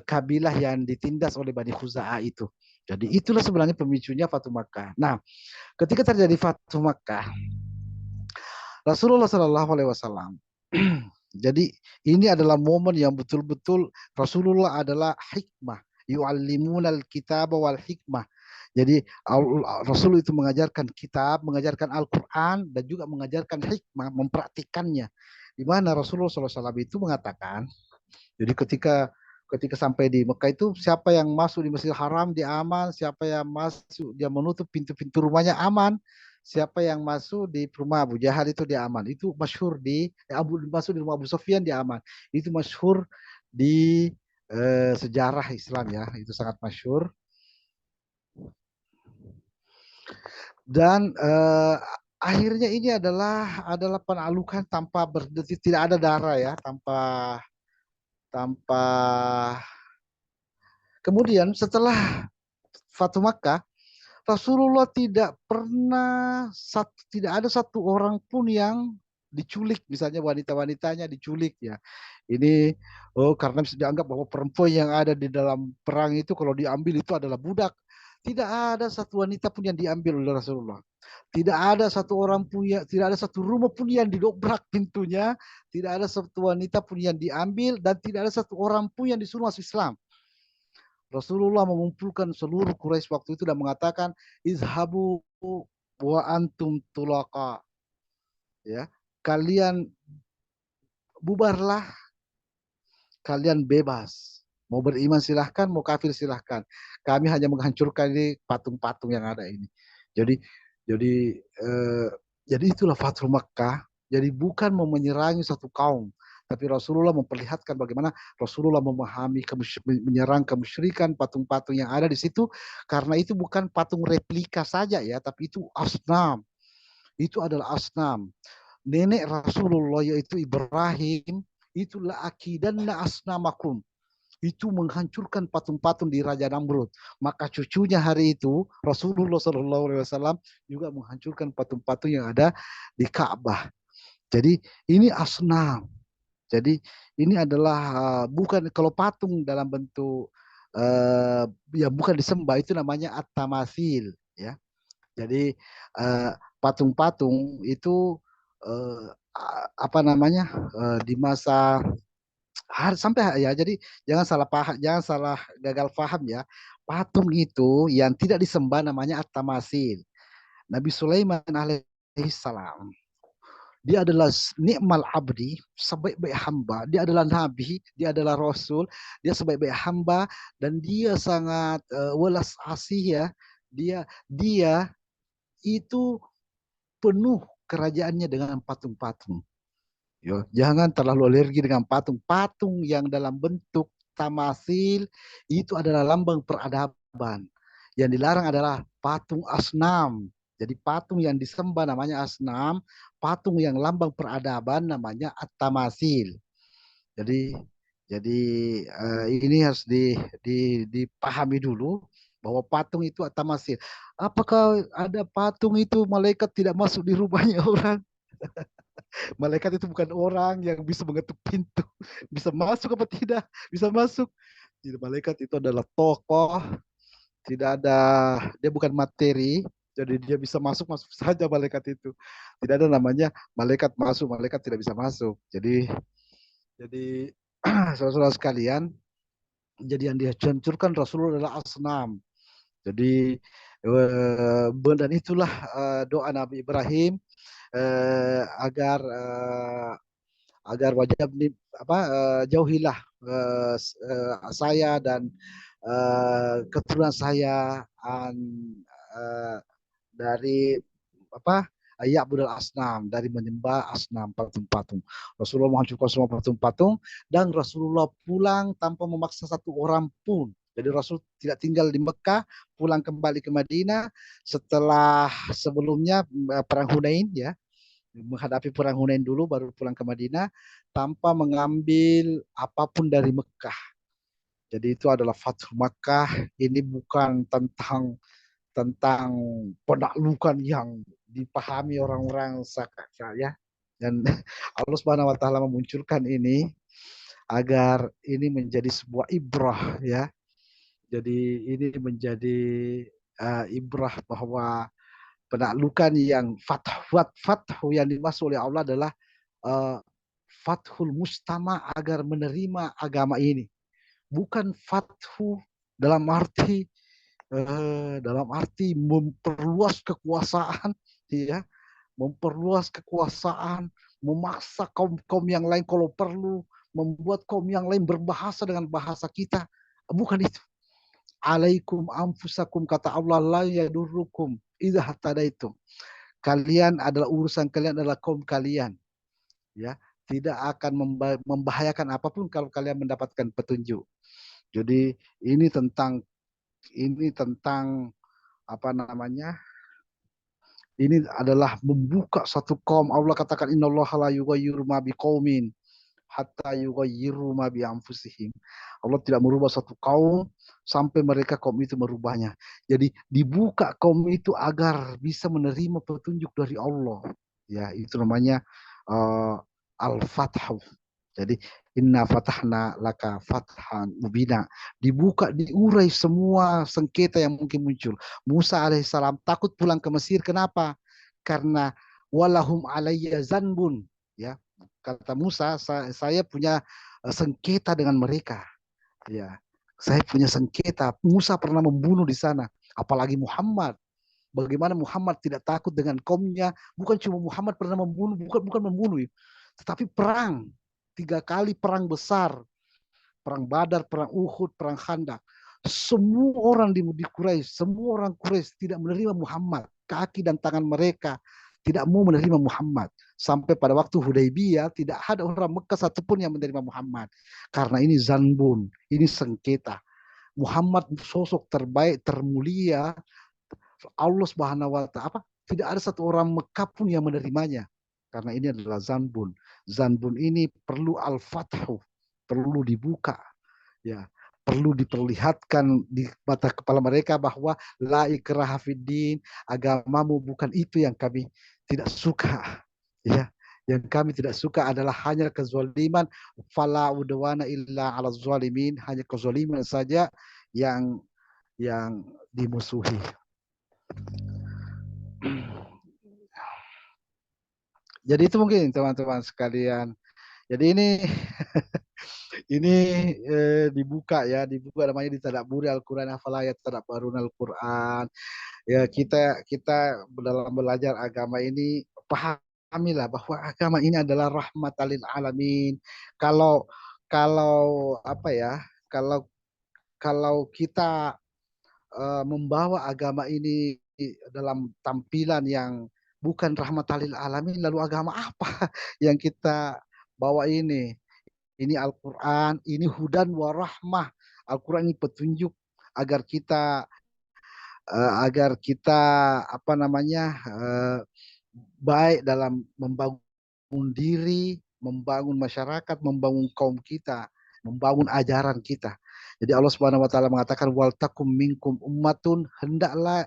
kabilah yang ditindas oleh Bani Khuza'ah itu. Jadi itulah sebenarnya pemicunya Fathu Makkah. Nah, ketika terjadi Fathu Makkah, Rasulullah Shallallahu Alaihi Wasallam, jadi ini adalah momen yang betul-betul Rasulullah adalah hikmah, yu'allimunal kitab wal hikmah. Jadi Rasul itu mengajarkan kitab, mengajarkan Al-Quran, dan juga mengajarkan hikmah, mempraktikannya. Di mana Rasulullah SAW itu mengatakan, jadi ketika sampai di Mekah itu, siapa yang masuk di Masjidil Haram dia aman, siapa yang masuk dia menutup pintu-pintu rumahnya aman, siapa yang masuk di rumah Abu Jahal itu dia aman. Itu masyhur masuk di rumah Abu Sufyan dia aman. Itu masyhur di sejarah Islam, ya, itu sangat masyhur. Dan akhirnya ini adalah penaklukan tanpa tidak ada darah, ya, tanpa kemudian setelah Fathu Makkah, Rasulullah tidak ada satu orang pun yang diculik, misalnya wanita-wanitanya diculik, ya. Ini karena bisa dianggap bahwa perempuan yang ada di dalam perang itu kalau diambil itu adalah budak. Tidak ada satu wanita pun yang diambil oleh Rasulullah. Tidak ada satu rumah pun yang didobrak pintunya, tidak ada satu wanita pun yang diambil, dan tidak ada satu orang pun yang disuruh masuk Islam. Rasulullah mengumpulkan seluruh Quraisy waktu itu dan mengatakan, izhabu wa antum tulaqa. Ya, kalian bubarlah, kalian bebas. Mau beriman silahkan, mau kafir silahkan. Kami hanya menghancurkan ini patung-patung yang ada ini. Jadi jadi eh, jadi itulah Fathul Makkah. Jadi bukan mau menyerangi satu kaum, tapi Rasulullah memperlihatkan bagaimana Rasulullah memahami menyerang kemusyrikan patung-patung yang ada di situ, karena itu bukan patung replika saja ya, tapi itu asnam. Itu adalah asnam. Nenek Rasulullah yaitu Ibrahim, itulah akidanna asnamakum, itu menghancurkan patung-patung di Raja Namrud. Maka cucunya hari itu Rasulullah SAW juga menghancurkan patung-patung yang ada di Ka'bah. Jadi ini asnam. Jadi ini adalah bukan, kalau patung dalam bentuk ya bukan disembah, itu namanya at-tamasil ya. Jadi patung-patung itu apa namanya di masa sampai ya, jadi jangan salah paham, jangan salah gagal paham ya. Patung itu yang tidak disembah namanya at-tamasil. Nabi Sulaiman alaihissalam, dia adalah nikmal abdi, sebaik-baik hamba. Dia adalah nabi, dia adalah rasul, dia sebaik-baik hamba, dan dia sangat welas asih ya. Dia itu penuh kerajaannya dengan patung-patung. Yo, jangan terlalu alergi dengan patung-patung yang dalam bentuk tamasil, itu adalah lambang peradaban. Yang dilarang adalah patung asnam. Jadi patung yang disembah namanya asnam, patung yang lambang peradaban namanya at-tamasil. Jadi jadi ini harus dipahami dulu bahwa patung itu at-tamasil. Apakah ada patung itu malaikat tidak masuk di rumahnya orang? Malaikat itu bukan orang yang bisa mengetuk pintu. Bisa masuk apa tidak? Bisa masuk. Tidak, malaikat itu adalah tokoh. Tidak ada, dia bukan materi. Jadi dia bisa masuk saja malaikat itu. Tidak ada namanya malaikat masuk, malaikat tidak bisa masuk. Jadi saudara-saudara sekalian, jadi yang dihancurkan Rasulullah adalah asnam. Jadi dan itulah doa Nabi Ibrahim agar wajib jauhilah saya dan keturunan saya dari apa budal asnam, dari menyembah asnam, patung-patung. Rasulullah menghancurkan semua patung-patung, dan Rasulullah pulang tanpa memaksa satu orang pun. Jadi Rasul tidak tinggal di Mekah, pulang kembali ke Madinah setelah sebelumnya perang Hunain ya, menghadapi perang Hunain dulu baru pulang ke Madinah tanpa mengambil apapun dari Mekah. Jadi itu adalah Fathul Makkah. Ini bukan tentang penaklukan yang dipahami orang-orang saya, dan Allah Subhanahu wa taala memunculkan ini agar ini menjadi sebuah ibrah ya. Jadi ini menjadi ibrah bahwa penaklukan yang fathu yang dimaksud oleh Allah adalah uh, fathul mustama, agar menerima agama ini. Bukan fathu dalam arti memperluas kekuasaan ya, memperluas kekuasaan, memaksa kaum yang lain kalau perlu, membuat kaum yang lain berbahasa dengan bahasa kita. Bukan itu. Alaikum anfusakum, kata Allah, la yadurukum idza hatadaitum. Kalian adalah, urusan kalian adalah kaum kalian ya, tidak akan membahayakan apapun kalau kalian mendapatkan petunjuk. Jadi ini tentang apa namanya, ini adalah membuka satu kaum. Allah katakan innallaha la yughayyiru ma biqaumin hatta yughayyiru ma bi anfusihim. Allah tidak merubah satu kaum sampai mereka kaum itu merubahnya. Jadi dibuka kaum itu agar bisa menerima petunjuk dari Allah. Ya, itu namanya al-fathu. Jadi inna fatahna laka fathan mubina. Dibuka, diurai semua sengketa yang mungkin muncul. Musa alaihissalam takut pulang ke Mesir. Kenapa? Karena walahum alayya zanbun. Ya, kata Musa, saya punya sengketa dengan mereka. Ya, saya punya sengketa. Musa pernah membunuh di sana. Apalagi Muhammad. Bagaimana Muhammad tidak takut dengan kaumnya? Bukan cuma Muhammad pernah membunuh, bukan membunuh, tetapi perang. 3 kali perang besar. perang Badar, perang Uhud, perang Khandaq. Semua orang di Quraisy, semua orang Quraisy tidak menerima Muhammad. Kaki dan tangan mereka tidak mau menerima Muhammad. Sampai pada waktu Hudaybiyah tidak ada orang Mekah satupun yang menerima Muhammad. Karena ini zanbun, ini sengketa. Muhammad sosok terbaik, termulia. Allah Subhanahu wa taala tidak ada satu orang Mekah pun yang menerimanya. Karena ini adalah zanbun. Zanbun ini perlu al-fathu, perlu dibuka, ya, perlu diperlihatkan di mata kepala mereka bahwa la ikraha fiddin, agamamu bukan itu yang kami tidak suka, ya. Yang kami tidak suka adalah hanya kezaliman, fala udwana illa ala zalimin, hanya kezaliman saja yang dimusuhi. Jadi itu mungkin teman-teman sekalian. Jadi ini dibuka ya, dibuka namanya ditadabburi Al-Qur'an, afala yatadabbaruna Al-Qur'an. Ya kita dalam belajar agama ini pahamilah bahwa agama ini adalah rahmatan lil alamin. Kalau kalau apa ya? Kalau kalau kita membawa agama ini dalam tampilan yang bukan rahmatan lil alamin, lalu agama apa yang kita bawa ini? Ini Al-Quran, ini hudan wa rahmah. Al-Quran ini petunjuk agar kita apa namanya baik dalam membangun diri, membangun masyarakat, membangun kaum kita, membangun ajaran kita. Jadi Allah Subhanahu wa taala mengatakan wal takum minkum ummatun, hendaklah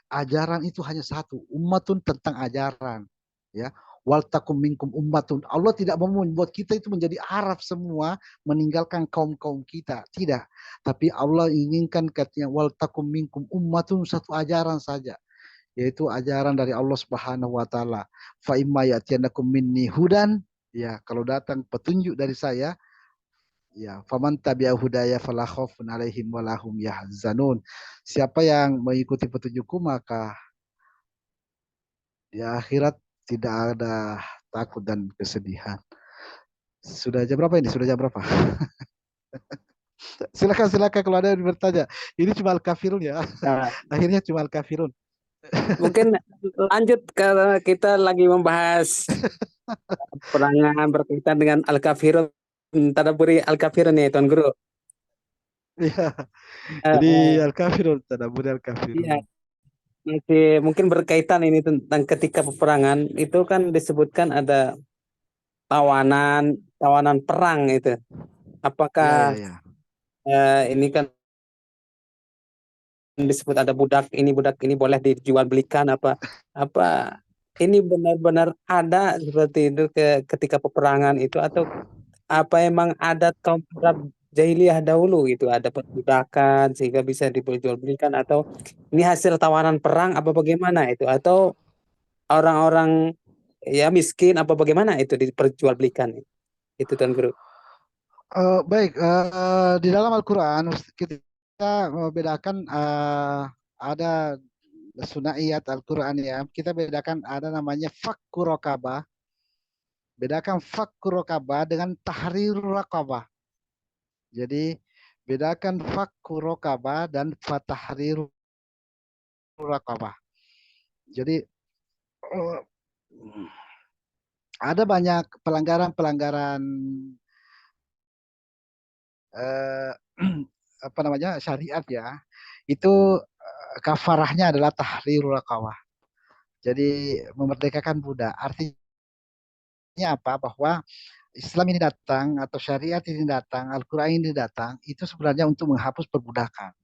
ajaran itu hanya satu, ummatun tentang ajaran, ya. Wal takum minkum ummatun. Allah tidak mau membuat kita itu menjadi Arab semua, meninggalkan kaum-kaum kita. Tidak. Tapi Allah inginkan katanya wal takum minkum ummatun, satu ajaran saja, yaitu ajaran dari Allah Subhanahu wa taala. Fa imma ya'tiyannakum minni hudan, ya, kalau datang petunjuk dari saya, ya, faman tabi'a hudaya fala khaufun 'alaihim wa lahum yahzanun. Siapa yang mengikuti petunjukku maka di akhirat tidak ada takut dan kesedihan. Sudah jam berapa ini? Sudah jam berapa? Silakan kalau ada yang bertanya. Ini cuma al-kafirun ya. Nah, Akhirnya cuma al-kafirun. mungkin lanjut kalau kita lagi membahas perangan berkaitan dengan Al-Kafirun, tadabburi Al-Kafirun nih Tuan Guru. Iya. Eh, Jadi eh, al-kafirun, tadabbur iya, al-kafirun. masih mungkin berkaitan ini tentang ketika peperangan itu kan disebutkan ada tawanan tawanan perang itu. Ya, Apakah ya, ya. ini kan disebut ada budak ini boleh dijual belikan apa ini benar-benar ada seperti itu ketika peperangan itu, atau apa emang adat kaum Arab jahiliyah dahulu gitu ada perbudakan sehingga bisa diperjualbelikan, atau ini hasil tawanan perang apa bagaimana itu, atau orang-orang ya miskin apa bagaimana itu diperjualbelikan itu Tuan Guru. Baik, di dalam Al-Quran kita membedakan ada sunaiyat Al-Quran ya. Kita bedakan ada namanya fakku rokabah. Bedakan fakku rokabah dengan tahrir rokabah. Jadi bedakan fakku rokabah dan fatahrir rokabah. Jadi eh, ada banyak pelanggaran-pelanggaran eh, apa namanya syariat ya. Itu kafarahnya adalah tahrirul raqabah. Jadi memerdekakan budak. Artinya apa? Bahwa Islam ini datang atau syariat ini datang, Al-Quran ini datang, itu sebenarnya untuk menghapus perbudakan.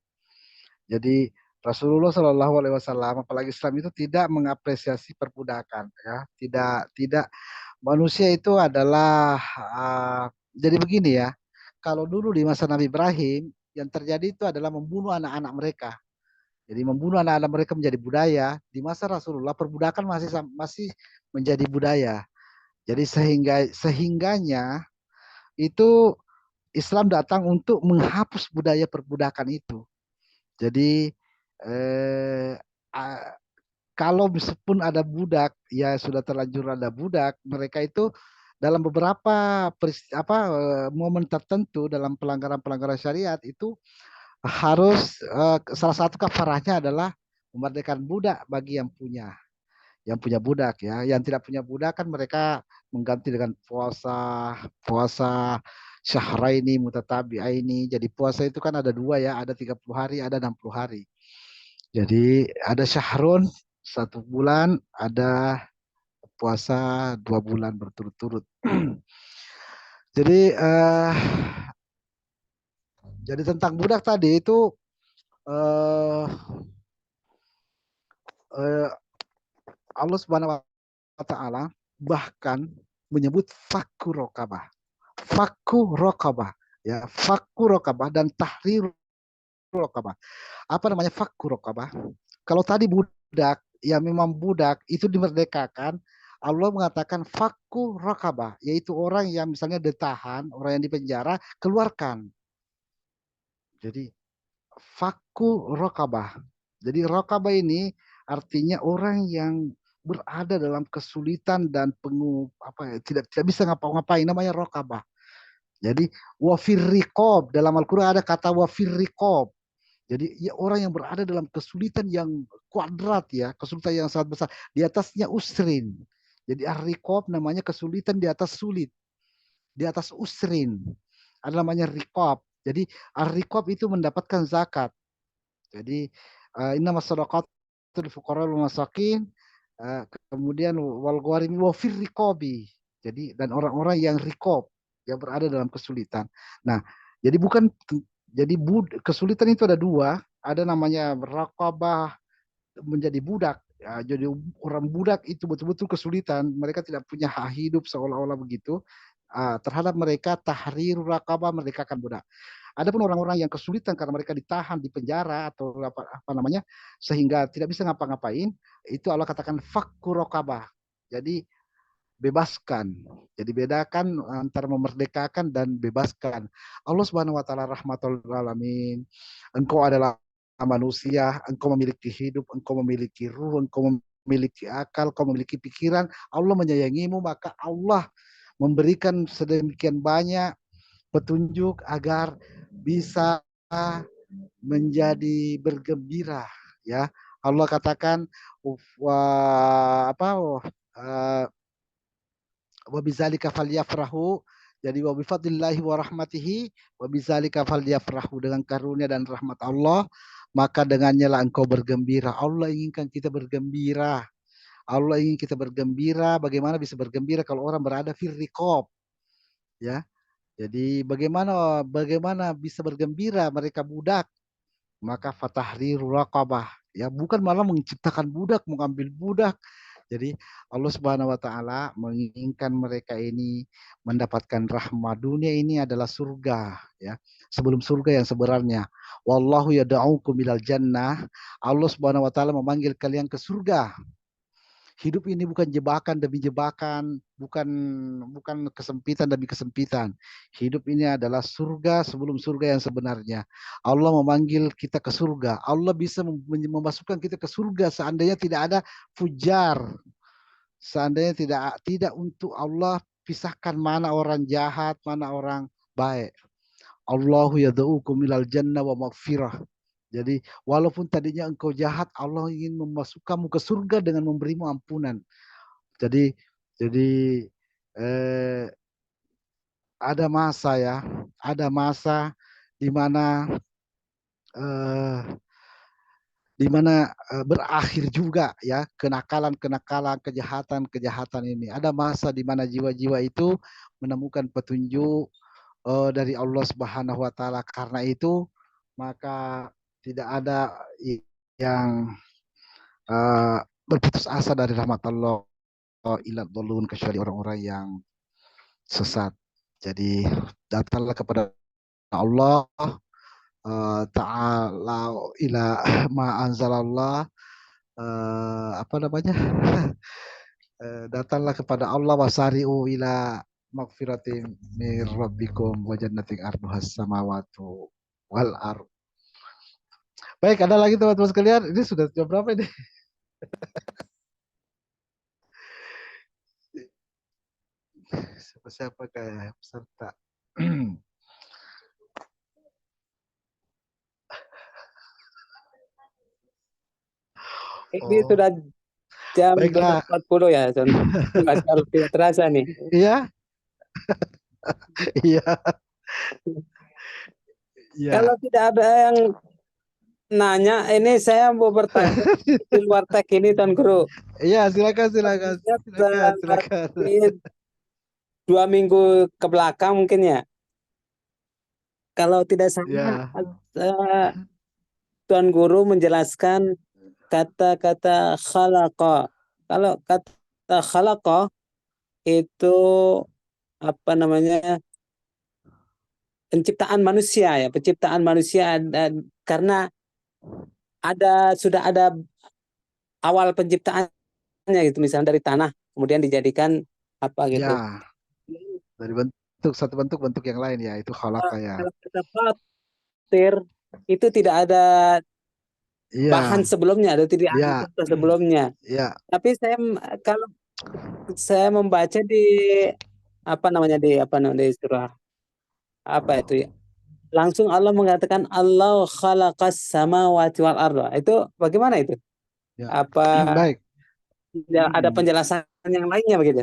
Jadi Rasulullah Shallallahu Alaihi Wasallam, apalagi Islam itu tidak mengapresiasi perbudakan, ya, tidak manusia itu adalah jadi begini ya. Kalau dulu di masa Nabi Ibrahim yang terjadi itu adalah membunuh anak-anak mereka. Jadi membunuh anak-anak mereka menjadi budaya. Di masa Rasulullah perbudakan masih menjadi budaya. Jadi sehingganya itu Islam datang untuk menghapus budaya perbudakan itu. Jadi eh, kalau meskipun ada budak, ya sudah terlanjur ada budak, mereka itu dalam beberapa momen tertentu dalam pelanggaran-pelanggaran syariat itu harus salah satu kafarahnya adalah memerdekakan budak bagi yang punya budak ya. Yang tidak punya budak kan mereka mengganti dengan puasa syahraini mutatabi'aini. Jadi puasa itu kan ada dua ya, ada 30 hari, ada 60 hari. Jadi ada syahrun 1 bulan, ada puasa 2 bulan berturut-turut. Jadi jadi tentang budak tadi itu eh, eh, Allah Subhanahu wa taala bahkan menyebut fakku rokabah. Fakku rokabah ya, fakku rokabah dan tahrir rokabah. Apa namanya fakku rokabah? Kalau tadi budak, ya memang budak itu dimerdekakan. Allah mengatakan fakku rokabah, yaitu orang yang misalnya ditahan, orang yang dipenjara, keluarkan. Jadi fakku rokabah. Jadi rokabah ini artinya orang yang berada dalam kesulitan dan tidak bisa ngapa-ngapain, namanya rokabah. Jadi wafir riqab, dalam Al-Quran ada kata wafir riqab. Jadi ya, orang yang berada dalam kesulitan yang kuadrat ya, kesulitan yang sangat besar. Di atasnya usrin. Jadi ar-riqab namanya kesulitan di atas sulit. Di atas usrin. Ada namanya riqab. Jadi ar-riqab itu mendapatkan zakat. Jadi inna masadaqatul fuqara wal masakin, kemudian wal gharimi wa fir riqabi. Jadi dan orang-orang yang riqab, yang berada dalam kesulitan. Nah, jadi bukan jadi kesulitan itu ada dua, ada namanya raqabah menjadi budak. Ya, jadi orang budak itu betul-betul kesulitan, mereka tidak punya hak hidup seolah-olah begitu. Terhadap mereka tahrir raqabah, merdekakan budak. Adapun orang-orang yang kesulitan karena mereka ditahan di penjara atau apa namanya sehingga tidak bisa ngapa-ngapain, itu Allah katakan fakku raqabah. Jadi bebaskan. Jadi bedakan antara memerdekakan dan bebaskan. Allah Subhanahu wa taala rahmatul alamin. Engkau adalah manusia, engkau memiliki hidup, engkau memiliki ruh, engkau memiliki akal, engkau memiliki pikiran. Allah menyayangimu, maka Allah memberikan sedemikian banyak petunjuk agar bisa menjadi bergembira ya. Allah katakan wa bizalika falyafrahu. Jadi wa bifadlillahi wa rahmatihi wa bizalika falyafrahu, dengan karunia dan rahmat Allah maka dengannya lah engkau bergembira. Allah inginkan kita bergembira. Allah ingin kita bergembira. Bagaimana bisa bergembira kalau orang berada fir riqab ya. Jadi bagaimana bisa bergembira mereka budak? Maka fatahriru raqabah ya, bukan malah menciptakan budak, mengambil budak. Jadi Allah Subhanahu wa taala menginginkan mereka ini mendapatkan rahmat. Dunia ini adalah surga ya. Sebelum surga yang sebenarnya. Wallahu yad'ukum ilal jannah. Allah Subhanahu wa taala memanggil kalian ke surga. Hidup ini bukan jebakan demi jebakan, bukan kesempitan demi kesempitan. Hidup ini adalah surga sebelum surga yang sebenarnya. Allah memanggil kita ke surga. Allah bisa memasukkan kita ke surga seandainya tidak ada fujar. Seandainya tidak untuk Allah pisahkan mana orang jahat, mana orang baik. Allahu yad'ukum ilal jannah wa maghfirah. Jadi walaupun tadinya engkau jahat, Allah ingin memasukkanmu ke surga dengan memberimu ampunan. Jadi eh, ada masa ya, ada masa di mana eh, berakhir juga ya kenakalan-kenakalan, kejahatan-kejahatan ini. Ada masa di mana jiwa-jiwa itu menemukan petunjuk dari Allah Subhanahu wa taala. Karena itu maka tidak ada yang berputus asa dari rahmat Allah ila dhalun, kecuali orang-orang yang sesat. Jadi datanglah kepada Allah ta'ala ila ma anzalallah, apa namanya? Datanglah kepada Allah wasari'u ila magfiratin mir rabbikum wa jannatin arduhas samawati wal ard. Baik, ada lagi teman-teman sekalian. Ini sudah jam berapa ini? Siapa kayak peserta? Ini Oh, sudah jam baiklah. 12.40 ya, Son. Nggak kalau tidak terasa nih. Iya, iya, iya. Kalau tidak ada yang nanya, ini saya mau bertanya di luar teks ini, Tuan Guru. Iya, silakan, silakan, Lihat silakan, silakan. ini 2 minggu ke belakang mungkin ya. Kalau tidak salah, Ya, eh, Tuan Guru menjelaskan kata-kata khalaqa. Kalau kata khalaqa itu apa namanya, penciptaan manusia ya, penciptaan manusia, dan karena sudah ada awal penciptaannya gitu, misalnya dari tanah kemudian dijadikan apa gitu. ya, dari bentuk satu bentuk yang lain ya, itu khalaqa ya. Kalau kata fatir itu tidak ada bahan Iya, sebelumnya atau tidak ada iya, contoh sebelumnya. iya, Tapi kalau saya membaca di di surah apa itu ya, langsung Allah mengatakan Allah khalaqas samawati wal arda. Itu bagaimana itu? ya. Apa Baik. ada penjelasan yang lainnya begitu?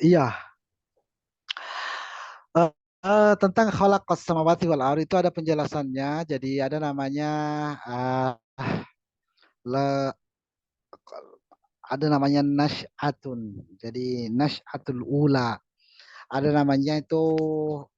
Iya. Eh, tentang khalaqas samawati wal ardi itu ada penjelasannya. Jadi ada namanya eh, le- ada namanya nasy'atun. Jadi nasy'atul ula. Ada namanya itu,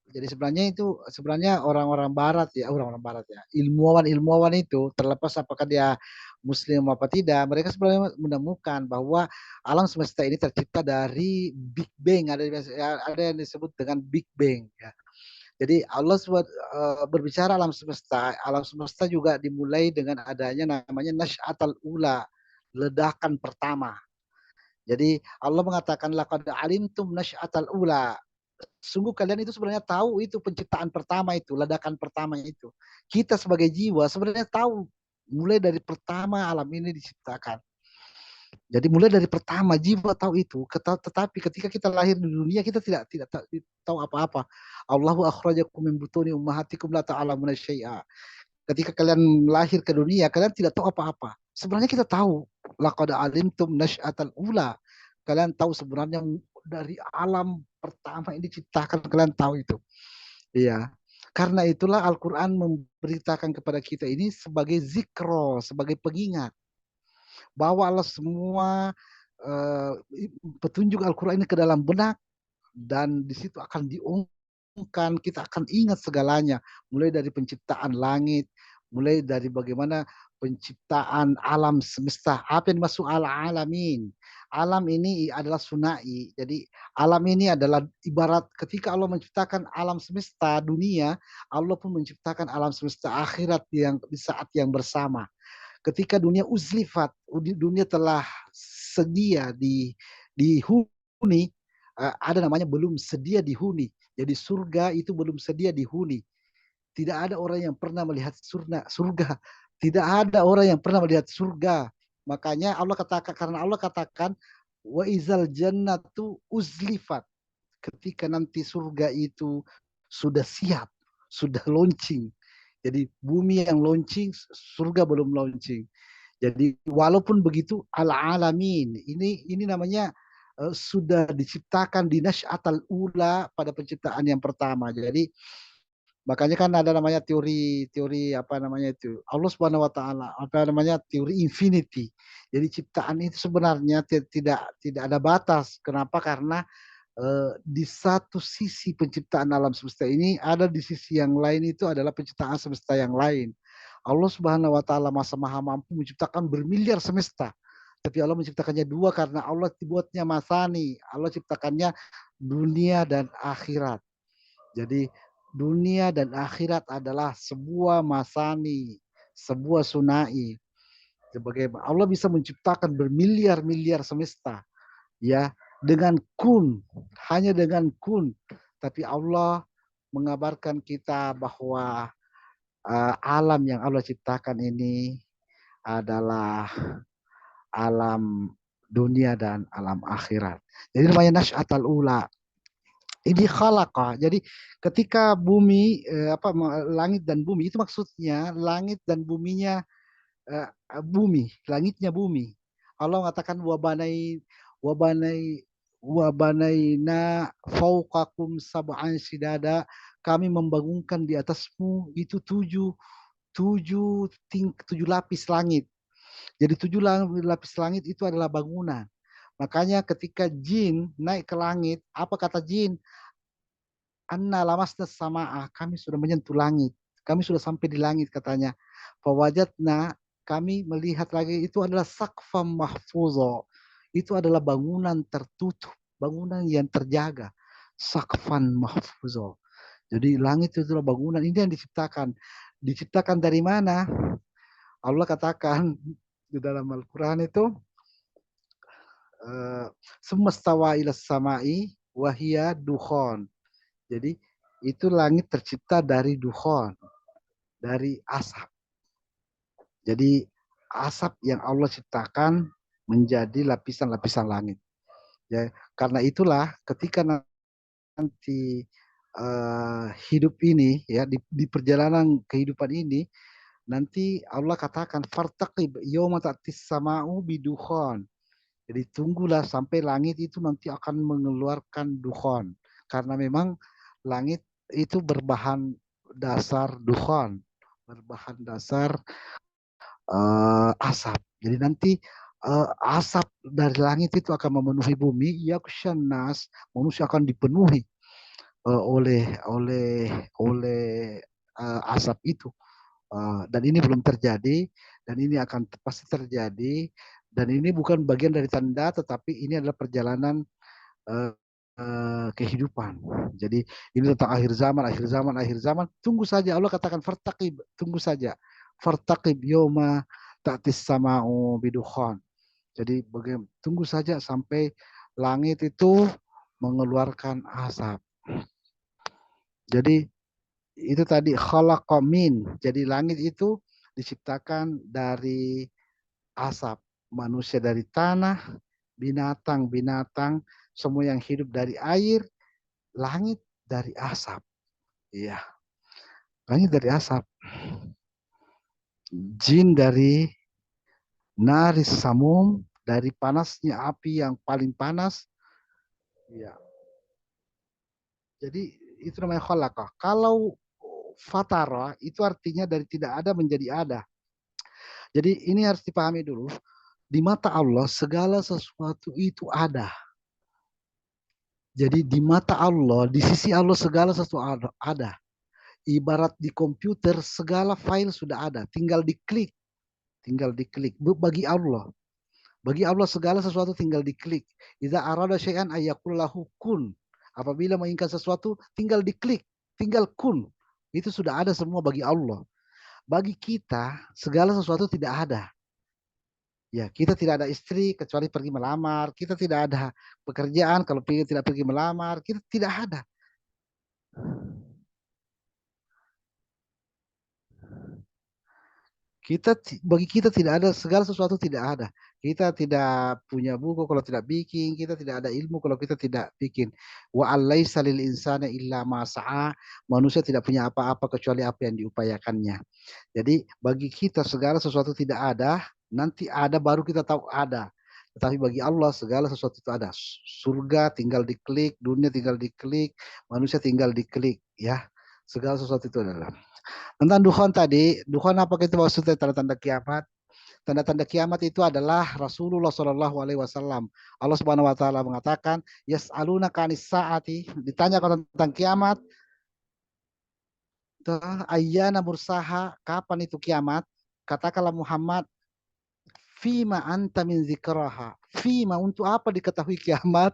jadi sebenarnya orang-orang barat ya, orang-orang barat ya, ilmuwan-ilmuwan itu terlepas apakah dia muslim apa tidak, mereka sebenarnya menemukan bahwa alam semesta ini tercipta dari Big Bang, ada yang disebut dengan Big Bang ya. Jadi Allah berbicara alam semesta juga dimulai dengan adanya namanya nasy'atul ula, ledakan pertama. Jadi Allah mengatakan laqad alimtum nasy'atal ula. Sungguh kalian itu sebenarnya tahu itu penciptaan pertama itu, ledakan pertama itu. Kita sebagai jiwa sebenarnya tahu mulai dari pertama alam ini diciptakan. Jadi mulai dari pertama jiwa tahu itu, tetapi ketika kita lahir di dunia kita tidak tahu apa-apa. Allahu akhrajakum min butuni ummahatikum la ta'lamuna syai'a. Ketika kalian lahir ke dunia, kalian tidak tahu apa-apa. Sebenarnya kita tahu. Laqad alimtum nasy'atal ula. Kalian tahu sebenarnya dari alam pertama ini diciptakan, kalian tahu itu. Iya. Karena itulah Al-Quran memberitakan kepada kita ini sebagai zikro, sebagai pengingat. Bawalah semua eh, petunjuk Al-Quran ini ke dalam benak, dan di situ akan diungkapkan, kita akan ingat segalanya, mulai dari penciptaan langit, mulai dari bagaimana penciptaan alam semesta, apa yang masuk alamin. Alam ini adalah sunai, jadi alam ini adalah ibarat ketika Allah menciptakan alam semesta dunia, Allah pun menciptakan alam semesta akhirat yang di saat yang bersama. Ketika dunia uzlifat, dunia telah sedia dihuni, ada namanya belum sedia dihuni. Jadi surga itu belum sedia dihuni. Tidak ada orang yang pernah melihat surga. Tidak ada orang yang pernah melihat surga. Makanya Allah katakan wa izal jannatu uzlifat. Ketika nanti surga itu sudah siap, sudah launching. Jadi bumi yang launching, surga belum launching. Jadi walaupun begitu al-alamin ini namanya sudah diciptakan di nasy'atal ula, pada penciptaan yang pertama. Jadi makanya kan ada namanya teori apa namanya itu, Allah Subhanahu wa taala apa namanya, teori infinity. Jadi ciptaan itu sebenarnya tidak ada batas. Kenapa? Karena di satu sisi penciptaan alam semesta ini, ada di sisi yang lain itu adalah penciptaan semesta yang lain. Allah Subhanahu wa taala maha mampu menciptakan bermiliar semesta. Tapi Allah menciptakannya dua karena Allah dibuatnya masani. Allah ciptakannya dunia dan akhirat. Jadi dunia dan akhirat adalah sebuah masani, sebuah sunai. Sebagai Allah bisa menciptakan bermiliar-miliar semesta, ya, dengan kun, hanya dengan kun. Tapi Allah mengabarkan kita bahwa alam yang Allah ciptakan ini adalah alam dunia dan alam akhirat. Jadi namanya nasy'atal ula. Ini khalaqa. Jadi ketika bumi langit dan bumi itu maksudnya langit dan buminya eh, bumi, langitnya bumi. Allah mengatakan wabanai wabanaina fauqakum sab'an sidada, kami membangunkan di atasmu itu tujuh lapis langit. Jadi lapis langit itu adalah bangunan. Makanya ketika jin naik ke langit, apa kata jin? Anna lamasna sama'a, kami sudah menyentuh langit. Kami sudah sampai di langit katanya. Fawajatna, kami melihat lagi itu adalah sakfam mahfuzo. Itu adalah bangunan tertutup, bangunan yang terjaga. Sakfan mahfuzo. Jadi langit itu adalah bangunan, ini yang diciptakan. Diciptakan dari mana? Allah katakan di dalam Al-Quran itu, semastawa ila samai wahia dukhon. Jadi itu langit tercipta dari dukhon, dari asap. Jadi asap yang Allah ciptakan menjadi lapisan-lapisan langit. Ya, karena itulah ketika nanti hidup ini ya di perjalanan kehidupan ini nanti Allah katakan fartaqib yauma ta'tis sama'u bidukhon. Jadi tunggulah sampai langit itu nanti akan mengeluarkan dukhon. Karena memang langit itu berbahan dasar dukhon, berbahan dasar asap. Jadi nanti asap dari langit itu akan memenuhi bumi, yakshan nas, manusia akan dipenuhi oleh asap itu. Dan ini belum terjadi, dan ini akan pasti terjadi, dan ini bukan bagian dari tanda, tetapi ini adalah perjalanan uh, kehidupan. Jadi ini tentang akhir zaman, akhir zaman, akhir zaman. Tunggu saja, Allah katakan fartaqib, tunggu saja. Fartaqib yoma ta'tis sama'u bidukhan. Jadi tunggu saja sampai langit itu mengeluarkan asap. Jadi itu tadi khalaqa min. Jadi langit itu diciptakan dari asap, manusia dari tanah, binatang-binatang, semua yang hidup dari air, langit dari asap. Iya, langit dari asap. Jin dari naris samum, dari panasnya api yang paling panas. Iya. Jadi itu namanya khalaqa. Kalau fatara itu artinya dari tidak ada menjadi ada. Jadi ini harus dipahami dulu. Di mata Allah segala sesuatu itu ada. Jadi di mata Allah, di sisi Allah segala sesuatu ada. Ibarat di komputer segala file sudah ada, tinggal diklik, tinggal diklik. Bagi Allah, bagi Allah segala sesuatu tinggal diklik. Idza arada syai'an ayyakul lahu kun. Apabila menginginkan sesuatu tinggal diklik, tinggal kun. Itu sudah ada semua bagi Allah. Bagi kita segala sesuatu tidak ada. Ya, kita tidak ada istri kecuali pergi melamar. Kita tidak ada pekerjaan kalau tidak pergi melamar. Kita tidak ada. Bagi kita tidak ada, segala sesuatu tidak ada. Kita tidak punya buku kalau tidak bikin. Kita tidak ada ilmu kalau kita tidak bikin. Wa alaisa lil insana illa ma sa'a. Manusia tidak punya apa-apa kecuali apa yang diupayakannya. Jadi bagi kita segala sesuatu tidak ada. Nanti ada baru kita tahu ada. Tetapi bagi Allah segala sesuatu itu ada. Surga tinggal diklik, dunia tinggal diklik, manusia tinggal diklik, ya. Segala sesuatu itu adalah. Tentang dukhon tadi, dukhon apa itu maksudnya tanda-tanda kiamat? Tanda-tanda kiamat itu adalah Rasulullah Shallallahu Alaihi Wasallam. Allah Subhanahu Wa Taala mengatakan, Yas'aluna kanis saati, ditanya tentang kiamat, ayyana mursaha, kapan itu kiamat? Katakanlah Muhammad, fima anta min zikraha. Fima untuk apa diketahui kiamat?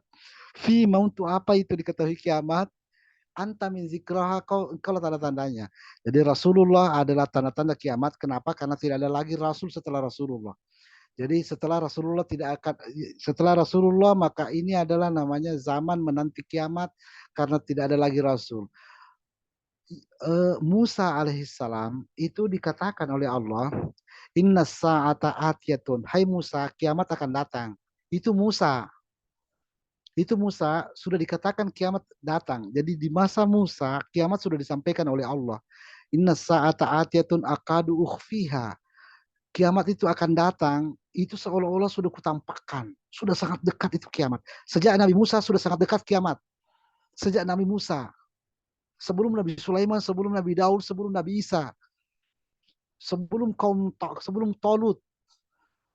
Fima untuk apa itu diketahui kiamat? Anta min zikraha, kalau tanda-tandanya. Jadi Rasulullah adalah tanda-tanda kiamat. Kenapa? Karena tidak ada lagi Rasul setelah Rasulullah. Jadi setelah Rasulullah maka ini adalah namanya zaman menanti kiamat karena tidak ada lagi Rasul. Musa alaihissalam itu dikatakan oleh Allah, Inna sa'ata atiyatun. Hai Musa, kiamat akan datang. Itu Musa. Itu Musa sudah dikatakan kiamat datang. Jadi di masa Musa kiamat sudah disampaikan oleh Allah. Inna sa'ata atiyatun akadu ukhfiha. Kiamat itu akan datang, itu seolah-olah sudah kutampakkan. Sudah sangat dekat itu kiamat. Sejak Nabi Musa sudah sangat dekat kiamat. Sejak Nabi Musa, sebelum Nabi Sulaiman, sebelum Nabi Daud, sebelum Nabi Isa, sebelum Tolut,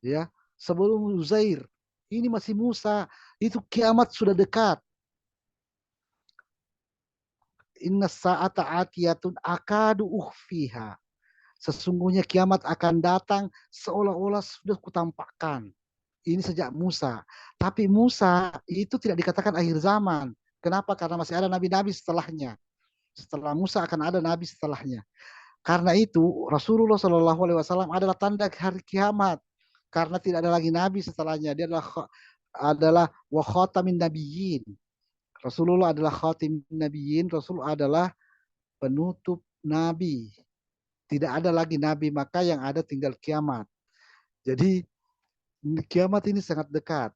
ya, sebelum Uzair. Ini masih Musa, itu kiamat sudah dekat. Inna sa'ata atiyatun akadu ukhfiha. Sesungguhnya kiamat akan datang seolah-olah sudah kutampakkan. Ini sejak Musa. Tapi Musa itu tidak dikatakan akhir zaman. Kenapa? Karena masih ada nabi-nabi setelahnya. Setelah Musa akan ada nabi setelahnya. Karena itu Rasulullah SAW adalah tanda hari kiamat. Karena tidak ada lagi nabi setelahnya. Dia adalah wa khatamin nabiyyin. Rasulullah adalah khatamin nabiyyin. Rasul adalah penutup nabi. Tidak ada lagi nabi, maka yang ada tinggal kiamat. Jadi kiamat ini sangat dekat.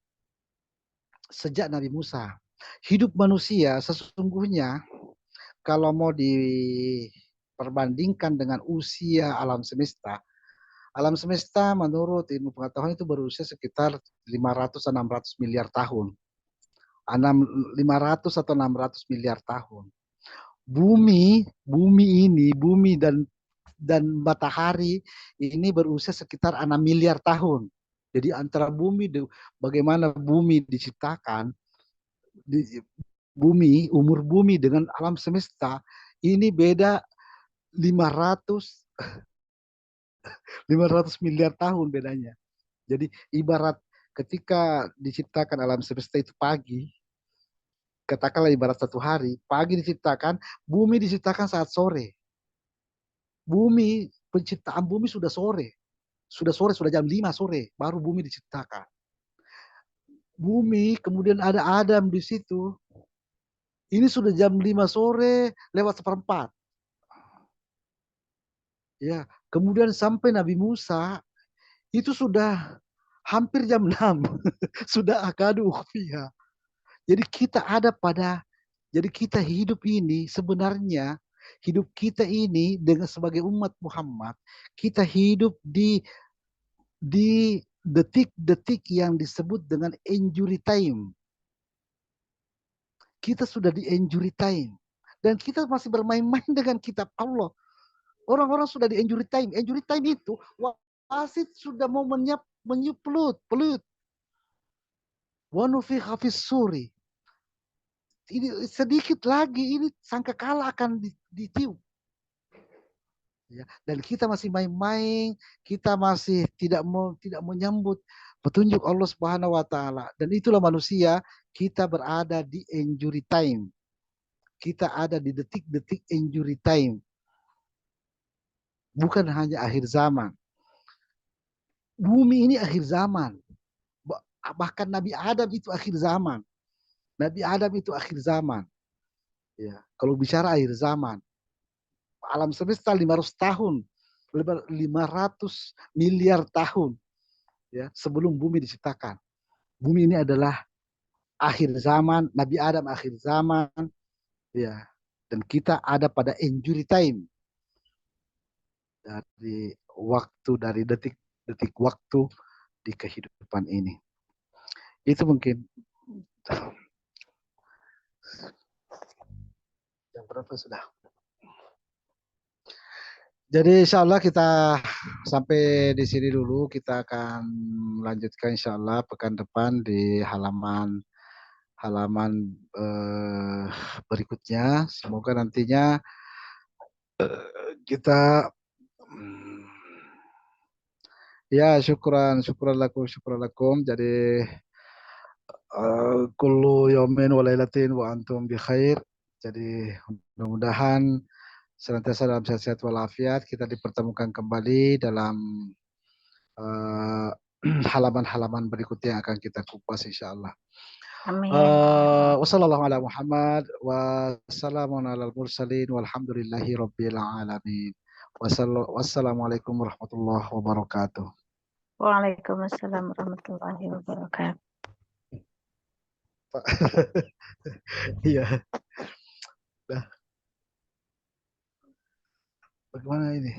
Sejak Nabi Musa. Hidup manusia sesungguhnya kalau mau diperbandingkan dengan usia alam semesta menurut ilmu pengetahuan itu berusia sekitar 500-600 miliar tahun. 500 atau 600 miliar tahun. Bumi dan matahari ini berusia sekitar 6 miliar tahun. Jadi antara bagaimana bumi diciptakan, umur bumi dengan alam semesta ini beda 500 miliar tahun bedanya. Jadi ibarat ketika diciptakan alam semesta itu pagi, katakanlah ibarat satu hari, pagi diciptakan, bumi diciptakan saat sore. Penciptaan bumi sudah sore. Sudah jam 5 sore, baru bumi diciptakan. Bumi, kemudian ada Adam di situ. Ini sudah jam 5 sore, lewat 1/4. Ya, kemudian sampai Nabi Musa, itu sudah hampir jam 6. Sudah akadu ukhfiha. Jadi kita hidup ini sebenarnya, hidup kita ini dengan sebagai umat Muhammad, kita hidup di detik-detik yang disebut dengan injury time. Kita sudah di injury time. Dan kita masih bermain-main dengan kitab Allah. Orang-orang sudah di injury time. Injury time itu wasit sudah mau meniup pelut. Wanufikha fis suri. Ini sedikit lagi ini sangkakala akan ditiup. Ya, dan kita masih main-main, kita masih tidak menyambut petunjuk Allah Subhanahu wa taala. Dan itulah manusia, kita berada di injury time. Kita ada di detik-detik injury time. Bukan hanya akhir zaman. Bumi ini akhir zaman. Bahkan Nabi Adam itu akhir zaman. Nabi Adam itu akhir zaman. Ya, kalau bicara akhir zaman, alam semesta 500 tahun, 500 miliar tahun, ya, sebelum bumi diciptakan. Bumi ini adalah akhir zaman, Nabi Adam akhir zaman, ya, dan kita ada pada injury time dari detik waktu di kehidupan ini. Itu mungkin. Yang berapa sudah? Jadi insya Allah kita sampai di sini dulu. Kita akan lanjutkan insya Allah pekan depan di halaman berikutnya. Semoga nantinya kita ya syukran lakum. Jadi kullu yaumin wa lailatin wa antum bi khair. Jadi mudah-mudahan senantiasa dalam sehat-sehat walafiat, kita dipertemukan kembali dalam halaman-halaman berikutnya yang akan kita kupas insyaallah. Amin. Wassallallahu ala Muhammad wassalamun alal mursalin walhamdulillahi rabbil alamin. Wassalamualaikum warahmatullahi wabarakatuh. Waalaikumsalam warahmatullahi wabarakatuh. Pak. Iya. Dah. Bagaimana ini?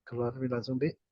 Keluar langsung di.